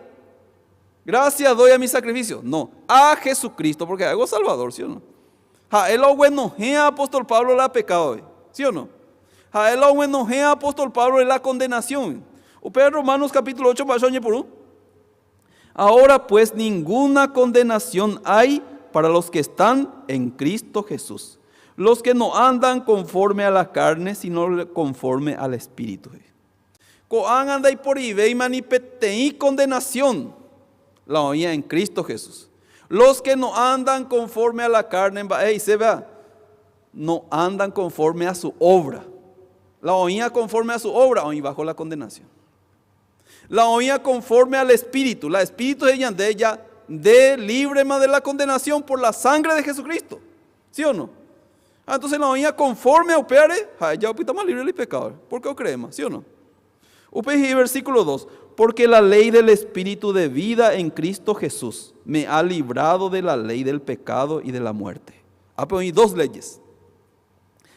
Gracias doy a mi sacrificio. No, a Jesucristo, porque hago salvador, ¿sí o no? A él lo bueno, apóstol Pablo la pecado, ¿sí o no? A él lo bueno, apóstol Pablo la condenación. Pero Romanos capítulo 8, por 1. Ahora pues ninguna condenación hay para los que están en Cristo Jesús. Los que no andan conforme a la carne, sino conforme al Espíritu. Coan anda y por y manipetei condenación. La oía en Cristo Jesús. Los que no andan conforme a la carne, se vea, no andan conforme a su obra. La oía conforme a su obra, oí bajo la condenación. La oía conforme al Espíritu. La Espíritu de ella de libre más de la condenación por la sangre de Jesucristo. ¿Sí o no? Entonces la oía conforme a opeare, ya opita más libre del pecado. ¿Por qué creemos? ¿Sí o no? Upeji versículo 2. Porque la ley del Espíritu de vida en Cristo Jesús me ha librado de la ley del pecado y de la muerte. Pero hay dos leyes.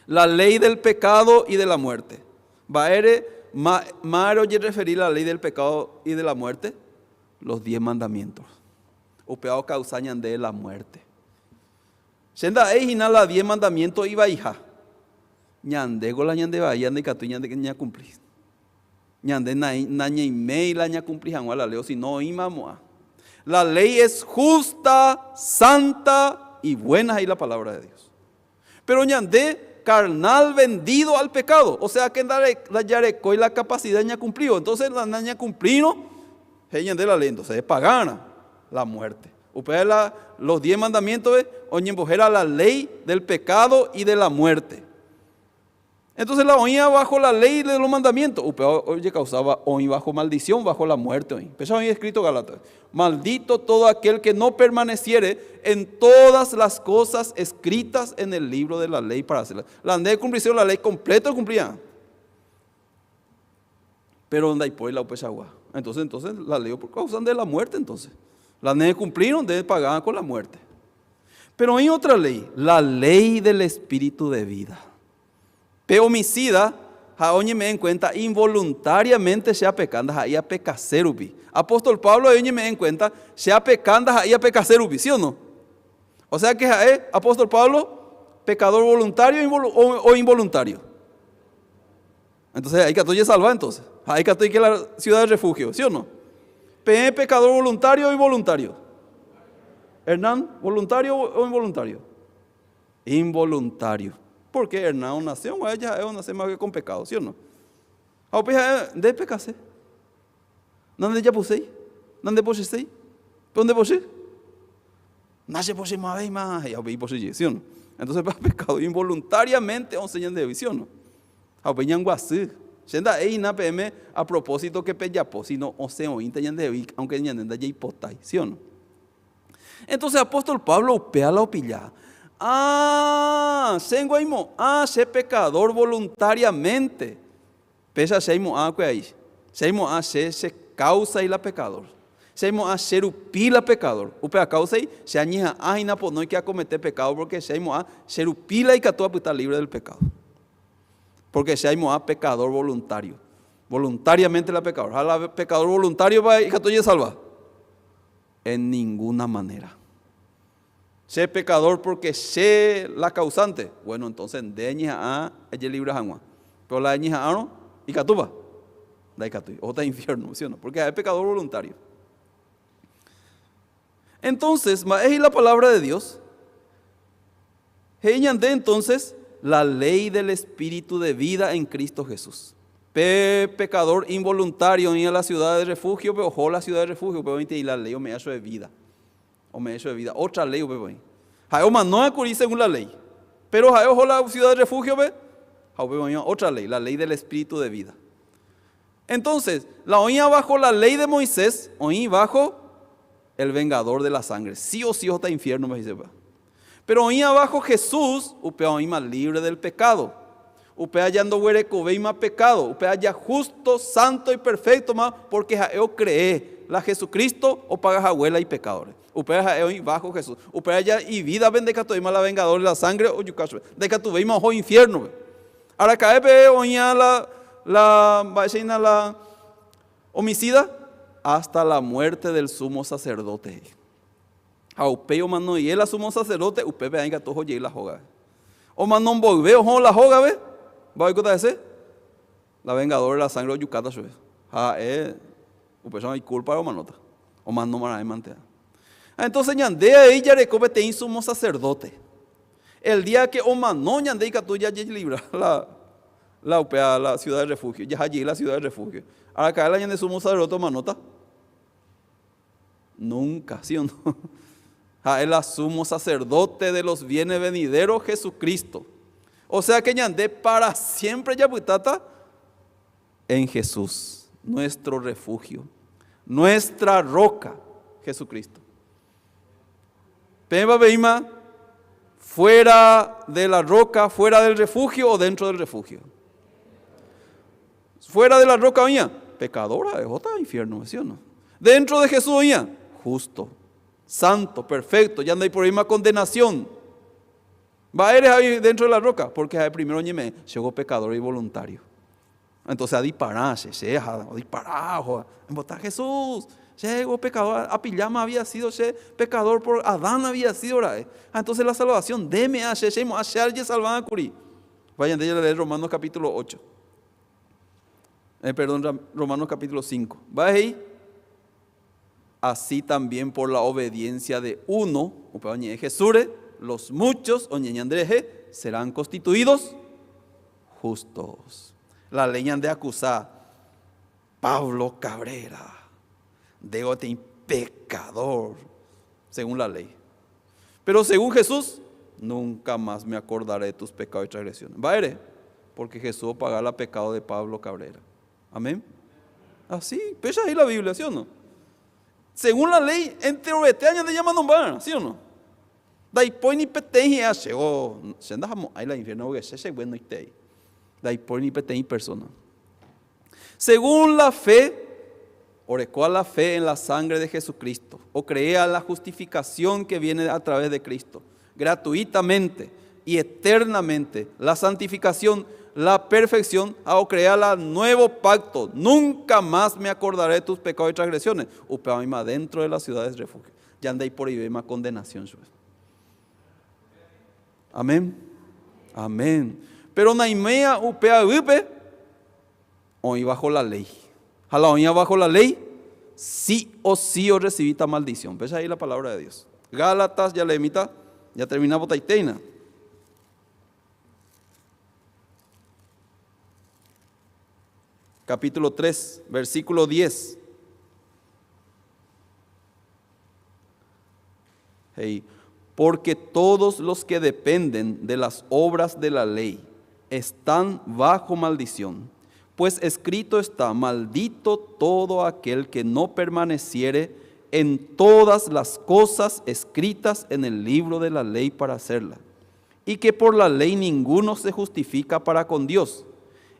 La ley del pecado y de la muerte. Baere Maro y referir a la ley del pecado y de la muerte, los 10 mandamientos. O peor causañan de la muerte. Senda ejina la 10 mandamientos iba hija. Ñande gola ñande va ñande catu ñande que ña cumplir. Ñande nañe mei la ña cumplir janwa la leo si no imamoa. La ley es justa, santa y buena ahí la palabra de Dios. Pero ñande carnal vendido al pecado, o sea que la yareco y la capacidad de cumplir, entonces la naña cumplir, de la ley, entonces es pagana la muerte. Usted los 10 mandamientos es oñembojera la ley del pecado y de la muerte. Entonces la oía bajo la ley de los mandamientos. Usted oye causaba oí bajo maldición, bajo la muerte. Empezó ahí escrito Gálatas. Maldito todo aquel que no permaneciere en todas las cosas escritas en el libro de la ley para hacerlas. La ley cumplió la ley completa cumplía. Pero donde hay por la upechagua. Entonces la ley por causa de la muerte entonces. La ley cumplieron de pagar con la muerte. Pero hay otra ley, la ley del Espíritu de vida. Pe homicida, jaoñe me en cuenta, involuntariamente sea pecanda, jaía pecacerubi. Apóstol Pablo, jaoñe me en cuenta, sea pecanda, jaía pecacerubi, ¿sí o no? O sea que jaé, apóstol Pablo, pecador voluntario o involuntario. Entonces hay que atoye salvar entonces. Hay que atoye que la ciudad de refugio, ¿sí o no? Pecador voluntario o involuntario. Hernán, ¿voluntario o involuntario? Involuntario. Porque Hernán es nación, ella es una nación más que con pecado, ¿sí o no? ¿De pecase? ¿Dónde ya puse? ¿Dónde puse? ¿Dónde puse? Nace puse más y más, ya vi puse, ¿sí o no? Entonces, para pecado involuntariamente o señal de visión, ¿no? A peñan guasí. Senda ei na PM a propósito que peyapo, sino o se oín teñan de aunque ñanenda ya hipotai, ¿sí o no? Entonces, apóstol Pablo upea la opilla. Se pecador voluntariamente. Pesa seimo que ahí. Seimo se causa y la pecador. Seimo ser upila pecador. Upea causa y se añeja aina por no hay que acometer pecado porque seimo ser upila y que tú está libre del pecado. Porque seimo pecador voluntario. Voluntariamente la pecador. ¿A la pecador voluntario va y que tú ya salva? En ninguna manera. Sé pecador porque sé la causante. Bueno, entonces deña a ella libre agua. Pero la deña a no y catuba. Da y catu. Otra infierno, ¿sí o no? Porque es pecador voluntario. Entonces, es la palabra de Dios. Entonces, la ley del espíritu de vida en Cristo Jesús. Pecador involuntario en la ciudad de refugio, pero ojo la ciudad de refugio, pero y la ley o me ha hecho de vida. O me ha hecho de vida. Otra ley, pero no acudí según la ley. Pero ojo la ciudad de refugio, otra ley, la ley del espíritu de vida. Entonces, la oía bajo la ley de Moisés, oí bajo el vengador de la sangre. Sí o sí está infierno, me dice. Pero oía bajo Jesús, upea oí más libre del pecado. Upea yando huereco, ve más pecado. Upea ya justo, santo y perfecto más, porque yo creé la Jesucristo o pagas abuela y pecadores. Upea oí bajo Jesús. Upea ya y vida ven de que tu la vengador de la sangre o yucacho. De que tu ve más ojo infierno. Ahora cae oía la homicida hasta la muerte del sumo sacerdote. A upeo mano y el sumo sacerdote, upeo ve que todo oye la joga. O manon volveo ojo la joga ve. ¿Va a contar ese? La vengadora de la sangre o yucata sube. Upeo hay culpa o manota. O mano mara de mantea. Entonces ñandea ella recobe te sumo sacerdote. El día que o mano ñandea y que ya libra la upea, la ciudad de refugio. Ya allí la ciudad de refugio. Ahora cae la ñande sumo sacerdote o manota. Nunca, ¿sí o no? El sumo sacerdote de los bienes venideros Jesucristo. O sea que ñandé para siempre ya putata en Jesús, nuestro refugio, nuestra roca, Jesucristo. Pemba beima, fuera de la roca, fuera del refugio o dentro del refugio. Fuera de la roca oía, pecadora, es otra infierno, ¿sí o no? Dentro de Jesús oía, justo, santo, perfecto, ya no hay por ahí más condenación. Va eres ahí dentro de la roca, porque primero ñeme llegó pecador y voluntario. Entonces a dispararse, a disparar, a Jesús, llegó pecador, a Pillama había sido pecador por Adán había sido. Entonces la salvación, deme a alguien salvar a Curi. Vayan de leer Romanos capítulo 8. Romanos capítulo 5. ¿Va ahí? Así también por la obediencia de uno, Jesús, los muchos, serán constituidos justos. La ley de acusar, Pablo Cabrera, de pecador, según la ley. Pero según Jesús, nunca más me acordaré de tus pecados y transgresiones. ¿Va? Porque Jesús pagará el pecado de Pablo Cabrera. Amén. Así, pesa ahí la Biblia, ¿sí o no? Según la ley, entre años de llaman nombrar, ¿sí o no? Daipoy ni peteji a llegó, se andamos ahí la infierno que se bueno y te. Daipoy ni peteji persona. Según la fe, orecó a la fe en la sangre de Jesucristo, o crea la justificación que viene a través de Cristo, gratuitamente y eternamente, la santificación, la perfección, o crea la nuevo pacto. Nunca más me acordaré de tus pecados y transgresiones. Upeaima dentro de las ciudades de refugio. Ya andai por ahí más condenación. Amén. Amén. Pero naimea upea upe, hoy bajo la ley. A la oña bajo la ley, sí o recibí esta maldición. ¿Ves ahí la palabra de Dios? Gálatas, ya le emita, ya terminamos taiteina. Capítulo 3, versículo 10. Hey. porque todos los que dependen de las obras de la ley están bajo maldición. Pues escrito está: maldito todo aquel que no permaneciere en todas las cosas escritas en el libro de la ley para hacerla. Y que por la ley ninguno se justifica para con Dios.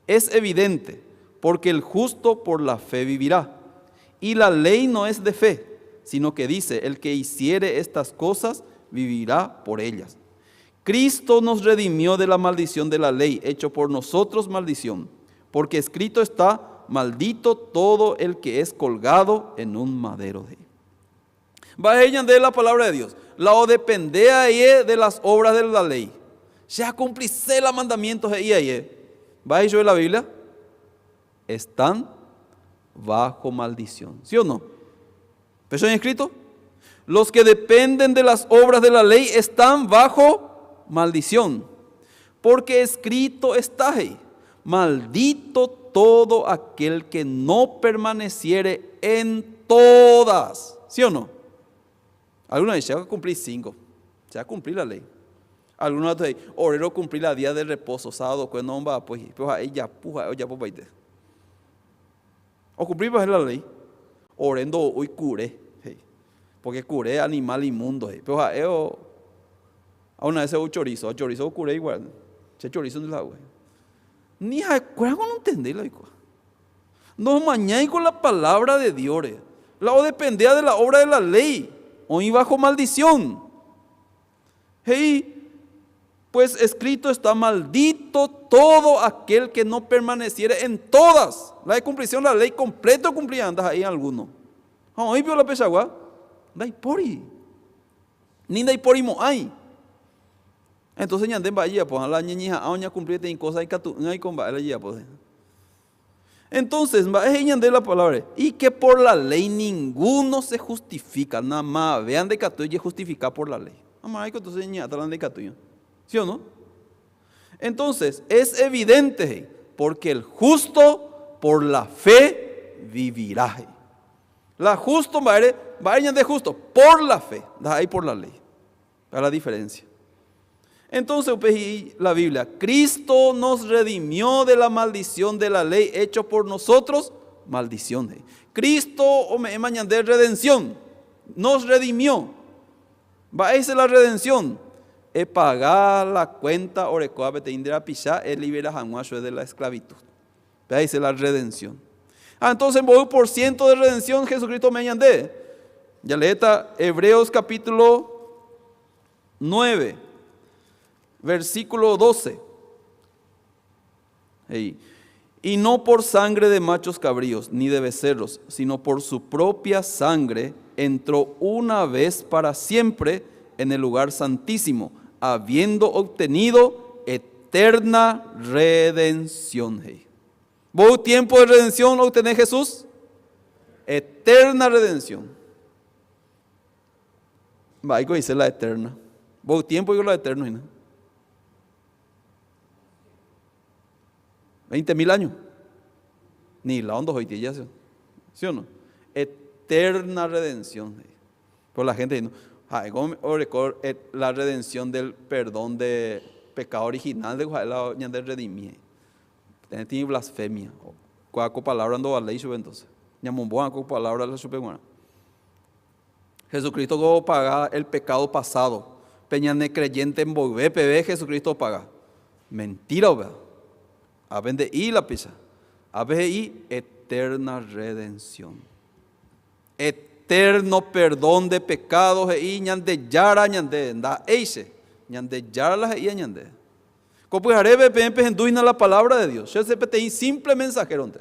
Es evidente, porque el justo por la fe vivirá. Y la ley no es de fe, sino que dice: el que hiciere estas cosas vivirá por ellas. Cristo nos redimió de la maldición de la ley, hecho por nosotros maldición, porque escrito está: maldito todo el que es colgado en un madero. Va ella de la palabra de Dios. La o depende de las obras de la ley. Ya cumplirse los mandamientos de ahí. Va a de la Biblia. Están bajo maldición. ¿Sí o no? ¿Pero en escrito? Los que dependen de las obras de la ley están bajo maldición. Porque escrito está ahí: maldito todo aquel que no permaneciere en todas. ¿Sí o no? Algunos dicen: se va a cumplir 5. Se va a cumplir la ley. Algunos dicen: orero cumplir la día del reposo, sábado, pues no va, pues ahí ya puja, ya pues baite. O cumplir la ley. Orendo hoy curé. Porque curé animal inmundo. Pero yo, a una vez un chorizo. A chorizo curé igual. Se chorizo en el agua. Ni a cuál no entendí. No mañana con la palabra de Dios. La o dependía de la obra de la ley. Hoy bajo maldición. Pues escrito está: maldito todo aquel que no permaneciere en todas. La de cumplición de la ley completo cumplía andas ahí en alguno. Hoy vio la pesagua. Dai pori. Ni dai pori mo hay. Entonces ya anden vaya, pues la ñeñija aña cumplir en cosas y catu, hay con baile ya pues. Entonces, va de la palabra, y que por la ley ninguno se justifica, nada más, vean de catuyo justificar por la ley. Nada más, entonces ya hablan de catuyo. ¿Sí o no? Entonces, es evidente, porque el justo por la fe vivirá. La justo va de justo por la fe, da ahí por la ley. Es la diferencia. Entonces, la Biblia: Cristo nos redimió de la maldición de la ley, hecho por nosotros maldición. Cristo, mañana de redención, nos redimió. Va a ser la redención. Es pagar la cuenta orecoa te indera pisá, es libera jamuacho de la esclavitud. Va a ser la redención. Entonces, voy por ciento de redención, Jesucristo me añade. Ya leeta Hebreos capítulo 9. Versículo 12. Y no por sangre de machos cabríos, ni de becerros, sino por su propia sangre, entró una vez para siempre en el lugar santísimo, habiendo obtenido eterna redención. ¿Vos tiempo de redención obtenés Jesús? Eterna redención. Va, hay que decir la eterna. ¿Vos tiempo y la eterna? ¿No? 20.000 años. Ni la onda hoy ya, ¿sí o no? Eterna redención. Por la gente dice: la redención del perdón de pecado original de la de redimir. Tiene blasfemia. Cuaco palabra ando a ley sube entonces. Ñamomboa con palabra la super buena. Jesucristo go paga el pecado pasado. Peñane creyente en volver PB Jesucristo paga. Mentira, ¿verdad? Abende y la pisa. Abende y eterna redención. Eterno perdón de pecados y ñande yara ñande da eise. Ñande yara la y ñande. Como harebe pempe enduina la palabra de Dios. Yo se pete simple mensajero ante.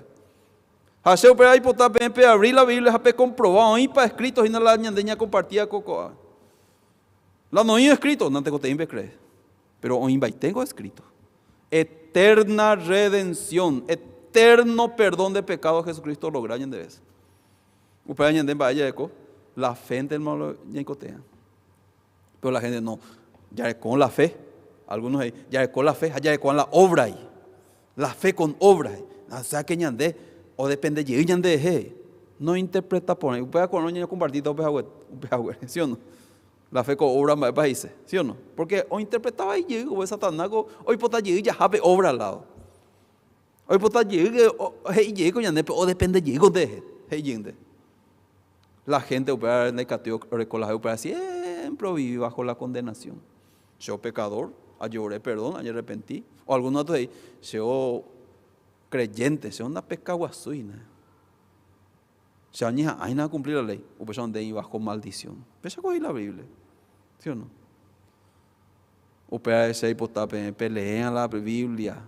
Haseu pero hay pota pempe abrir la Biblia hape comprobado y para escritos y no la ñandeña compartía cocoa. La no he escrito, no tengo tiempo creer. Pero hoy tengo escrito. Eterna redención, eterno perdón de pecados Jesucristo logra de vez. Upañan de vaya eco, la fe en el malo ñencotea. Pero la gente no, ya con la fe, algunos ahí, ya con la fe, ya con la obra ahí. La fe con obra. O sea que ñande, o depende de ñande, no interpreta por ahí. Upea con ña compartido, ¿sí o no? La fe con obra más países, ¿sí o no? Porque hoy interpretaba y llegó o Satanás, hoy pota llegue ya jape obra al lado. Hoy pota llegue o depende llego de hey. La gente opera en el cateo recola opera siempre vive bajo la condenación. Yo pecador, ayer oré perdón, ayer arrepentí. O algunos otros ahí, yo creyente, yo una pescaguasuina. Se añeja, hay nada cumplir la ley. O pues donde bajo maldición. Pesa con la Biblia. ¿Sí o no? O pues ese hipotape, pelean la Biblia.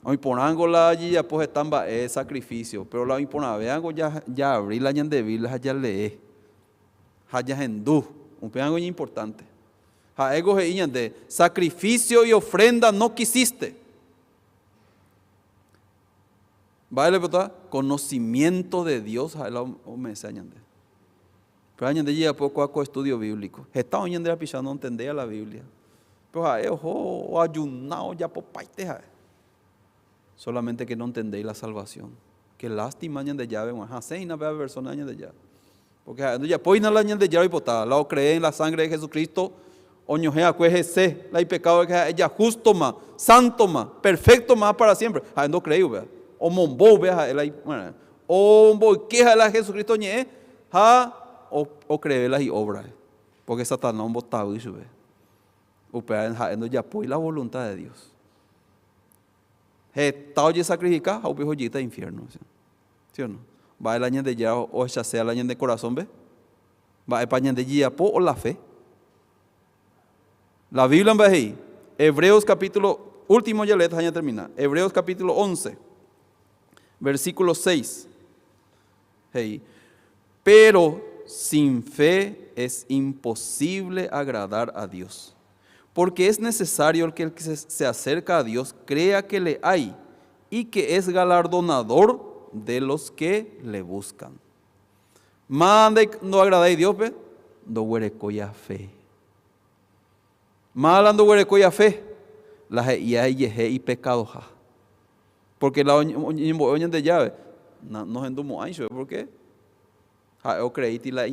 Hoy ponángola allí ya pues están sacrificio. Pero la impona, vean ya abrí la ñan de Biblia, ya lee. Ya hendú. Un peango importante. Ja ego de sacrificio y ofrenda no quisiste. Vale, ¿verdad? Conocimiento de Dios, me enseñan de. Pero añade ya poco estudio bíblico. Está oyendo la pichada no entendía la Biblia. Pero o ayunado ya por paite. Solamente que no entendéis la salvación. Qué lástima añade de llave, una persona añade de llave. Porque ya pues no la añade de llave y potada. La cree en la sangre de Jesucristo. Oñojea cuejese, la y pecado que ella justo más, santo más, perfecto más para siempre. No creo, vea. O mombo, vea, o mombo queja la Jesucristo ñe, o creerla y obra. Porque Satanás botaba y sube. No ya pues la voluntad de Dios. Está oye sacrificar, o pues oye infierno. ¿Sí o no? Va el año de ya o ya sea el año de corazón, ve. Va el año de ya o la fe. La Biblia en Bahí, Hebreos capítulo, último ya le voy a terminar, Hebreos capítulo 11, versículo 6. Hey. Pero sin fe es imposible agradar a Dios, porque es necesario que el que se acerca a Dios crea que le hay y que es galardonador de los que le buscan. Mande no agradáis a Dios, ¿ve? No huerecoya fe. Malando huerecoya fe, la yeje y pecado ja. Porque la oña de llave, no endumo ahí, ¿por qué? O creí la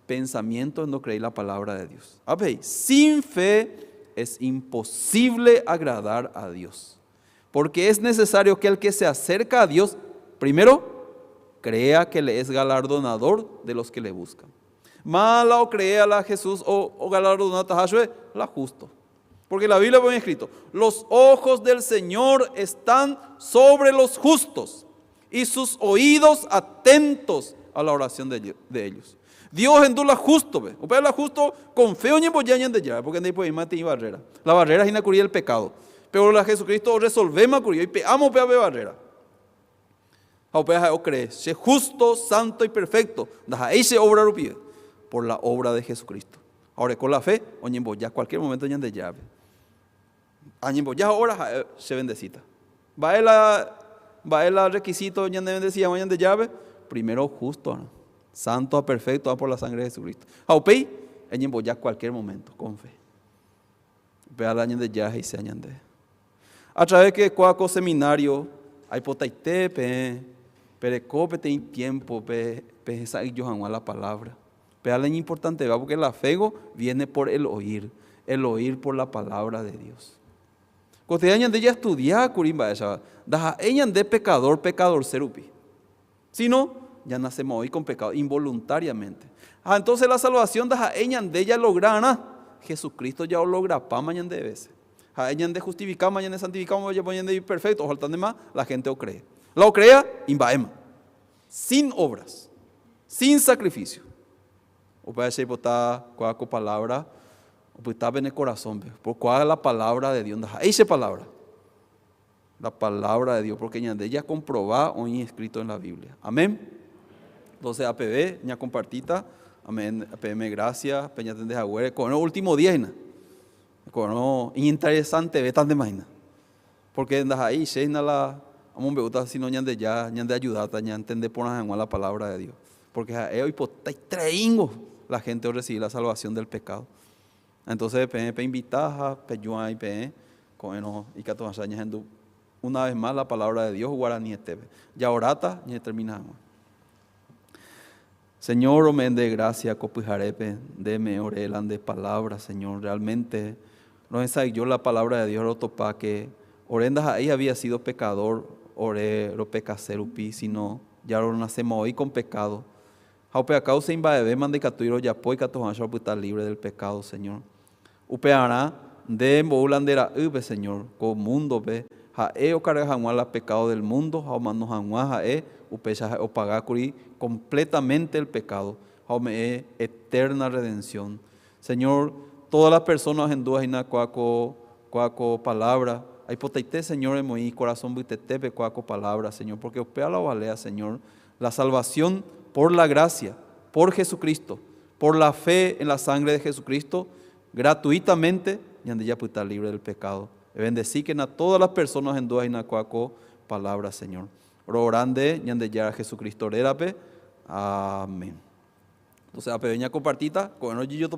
pensamiento, no creí la palabra de Dios. A ver, sin fe es imposible agradar a Dios. Porque es necesario que el que se acerca a Dios, primero, crea que le es galardonador de los que le buscan. Mala o crea a Jesús o galardonata la justo. Porque la Biblia pone escrito, los ojos del Señor están sobre los justos y sus oídos atentos a la oración de ellos. Dios endula justo, ve. O la justo con feo ni boyañan de ya, porque no hay pues mate barrera. La barrera es inacuría el pecado. Pero la Jesucristo resolvemos curio y peamos pe barrera. O cree, se justo, santo y perfecto. Deja ese obra rupie por la obra de Jesucristo. Ahora con la fe, oñembo ya cualquier momento ya de llave. Añembo ya ahora se bendecita. Va el requisito ya de bendecida, ya de llave. Primero justo, ¿no? Santo a perfecto por la sangre de Jesucristo. Aupei, añembo ya cualquier momento con fe. Vea la año de llave y se añade. A través que cuaco seminario hay potaite perecope ten tiempo esa y yo la palabra. Pero es importante, ¿verdad? Porque la fe viene por el oír por la palabra de Dios. Cuando de ya estudiar curimba esa, da ellas de pecador serupi. Si no, ya nacemos hoy con pecado involuntariamente. Entonces la salvación da ellas de ella lograna. Jesucristo ya lo logra pa mañana de veces. Ellas de justificar, mañana de santificar, mañana de perfecto, ojalá de más, la gente lo cree. Lo crea, imbaema. Sin obras, sin sacrificio. O puede ser botar cuál palabra, o puede estar en el corazón, por cuál es la palabra de Dios. Esa palabra, la palabra de Dios, porque ya de ella comprobada o escrito en la Biblia. Amén. Entonces, APB, ya compartita, amén, APM, gracias, peña tende a güey, con el último día, con lo interesante, ve tan de mañana, porque ahí, se la. Vamos a ver si no ñan de ayudar, ya entender por la palabra de Dios. Porque hoy treingo la gente recibe la salvación del pecado. Entonces, invitar a Peyuan y con y que todas años una vez más la palabra de Dios, guaraní esteve. Ya orata, ya terminamos. Señor, o me de gracia, copijarepe, deme orelan de palabras, Señor. Realmente no ensayó la palabra de Dios, lo topa que orendas ahí había sido pecador, oré, lo pecacerupi, sino ya lo nacemos hoy con pecado. Haupe a causa invade, mandicatuiro ya poi catohancho puta libre del pecado, Señor. Upeará de moulandera ube, Señor, con mundo ve, jae o carga la pecado del mundo, jaumano jamás jae, upecha o pagacuri completamente el pecado, jaume eterna redención. Señor, todas las personas en dudas y na cuaco palabra, hay poteite, Señor, en mi corazón buitetepe cuaco palabra, Señor, porque opea la valea, Señor, la salvación por la gracia, por Jesucristo, por la fe en la sangre de Jesucristo, gratuitamente, y ande ya puede estar libre del pecado. Bendecí que a todas las personas en dudas y na cuaco palabra, Señor. Oro grande, y ande ya Jesucristo, rérape. Amén. Entonces, a pequeña compartita, con el yo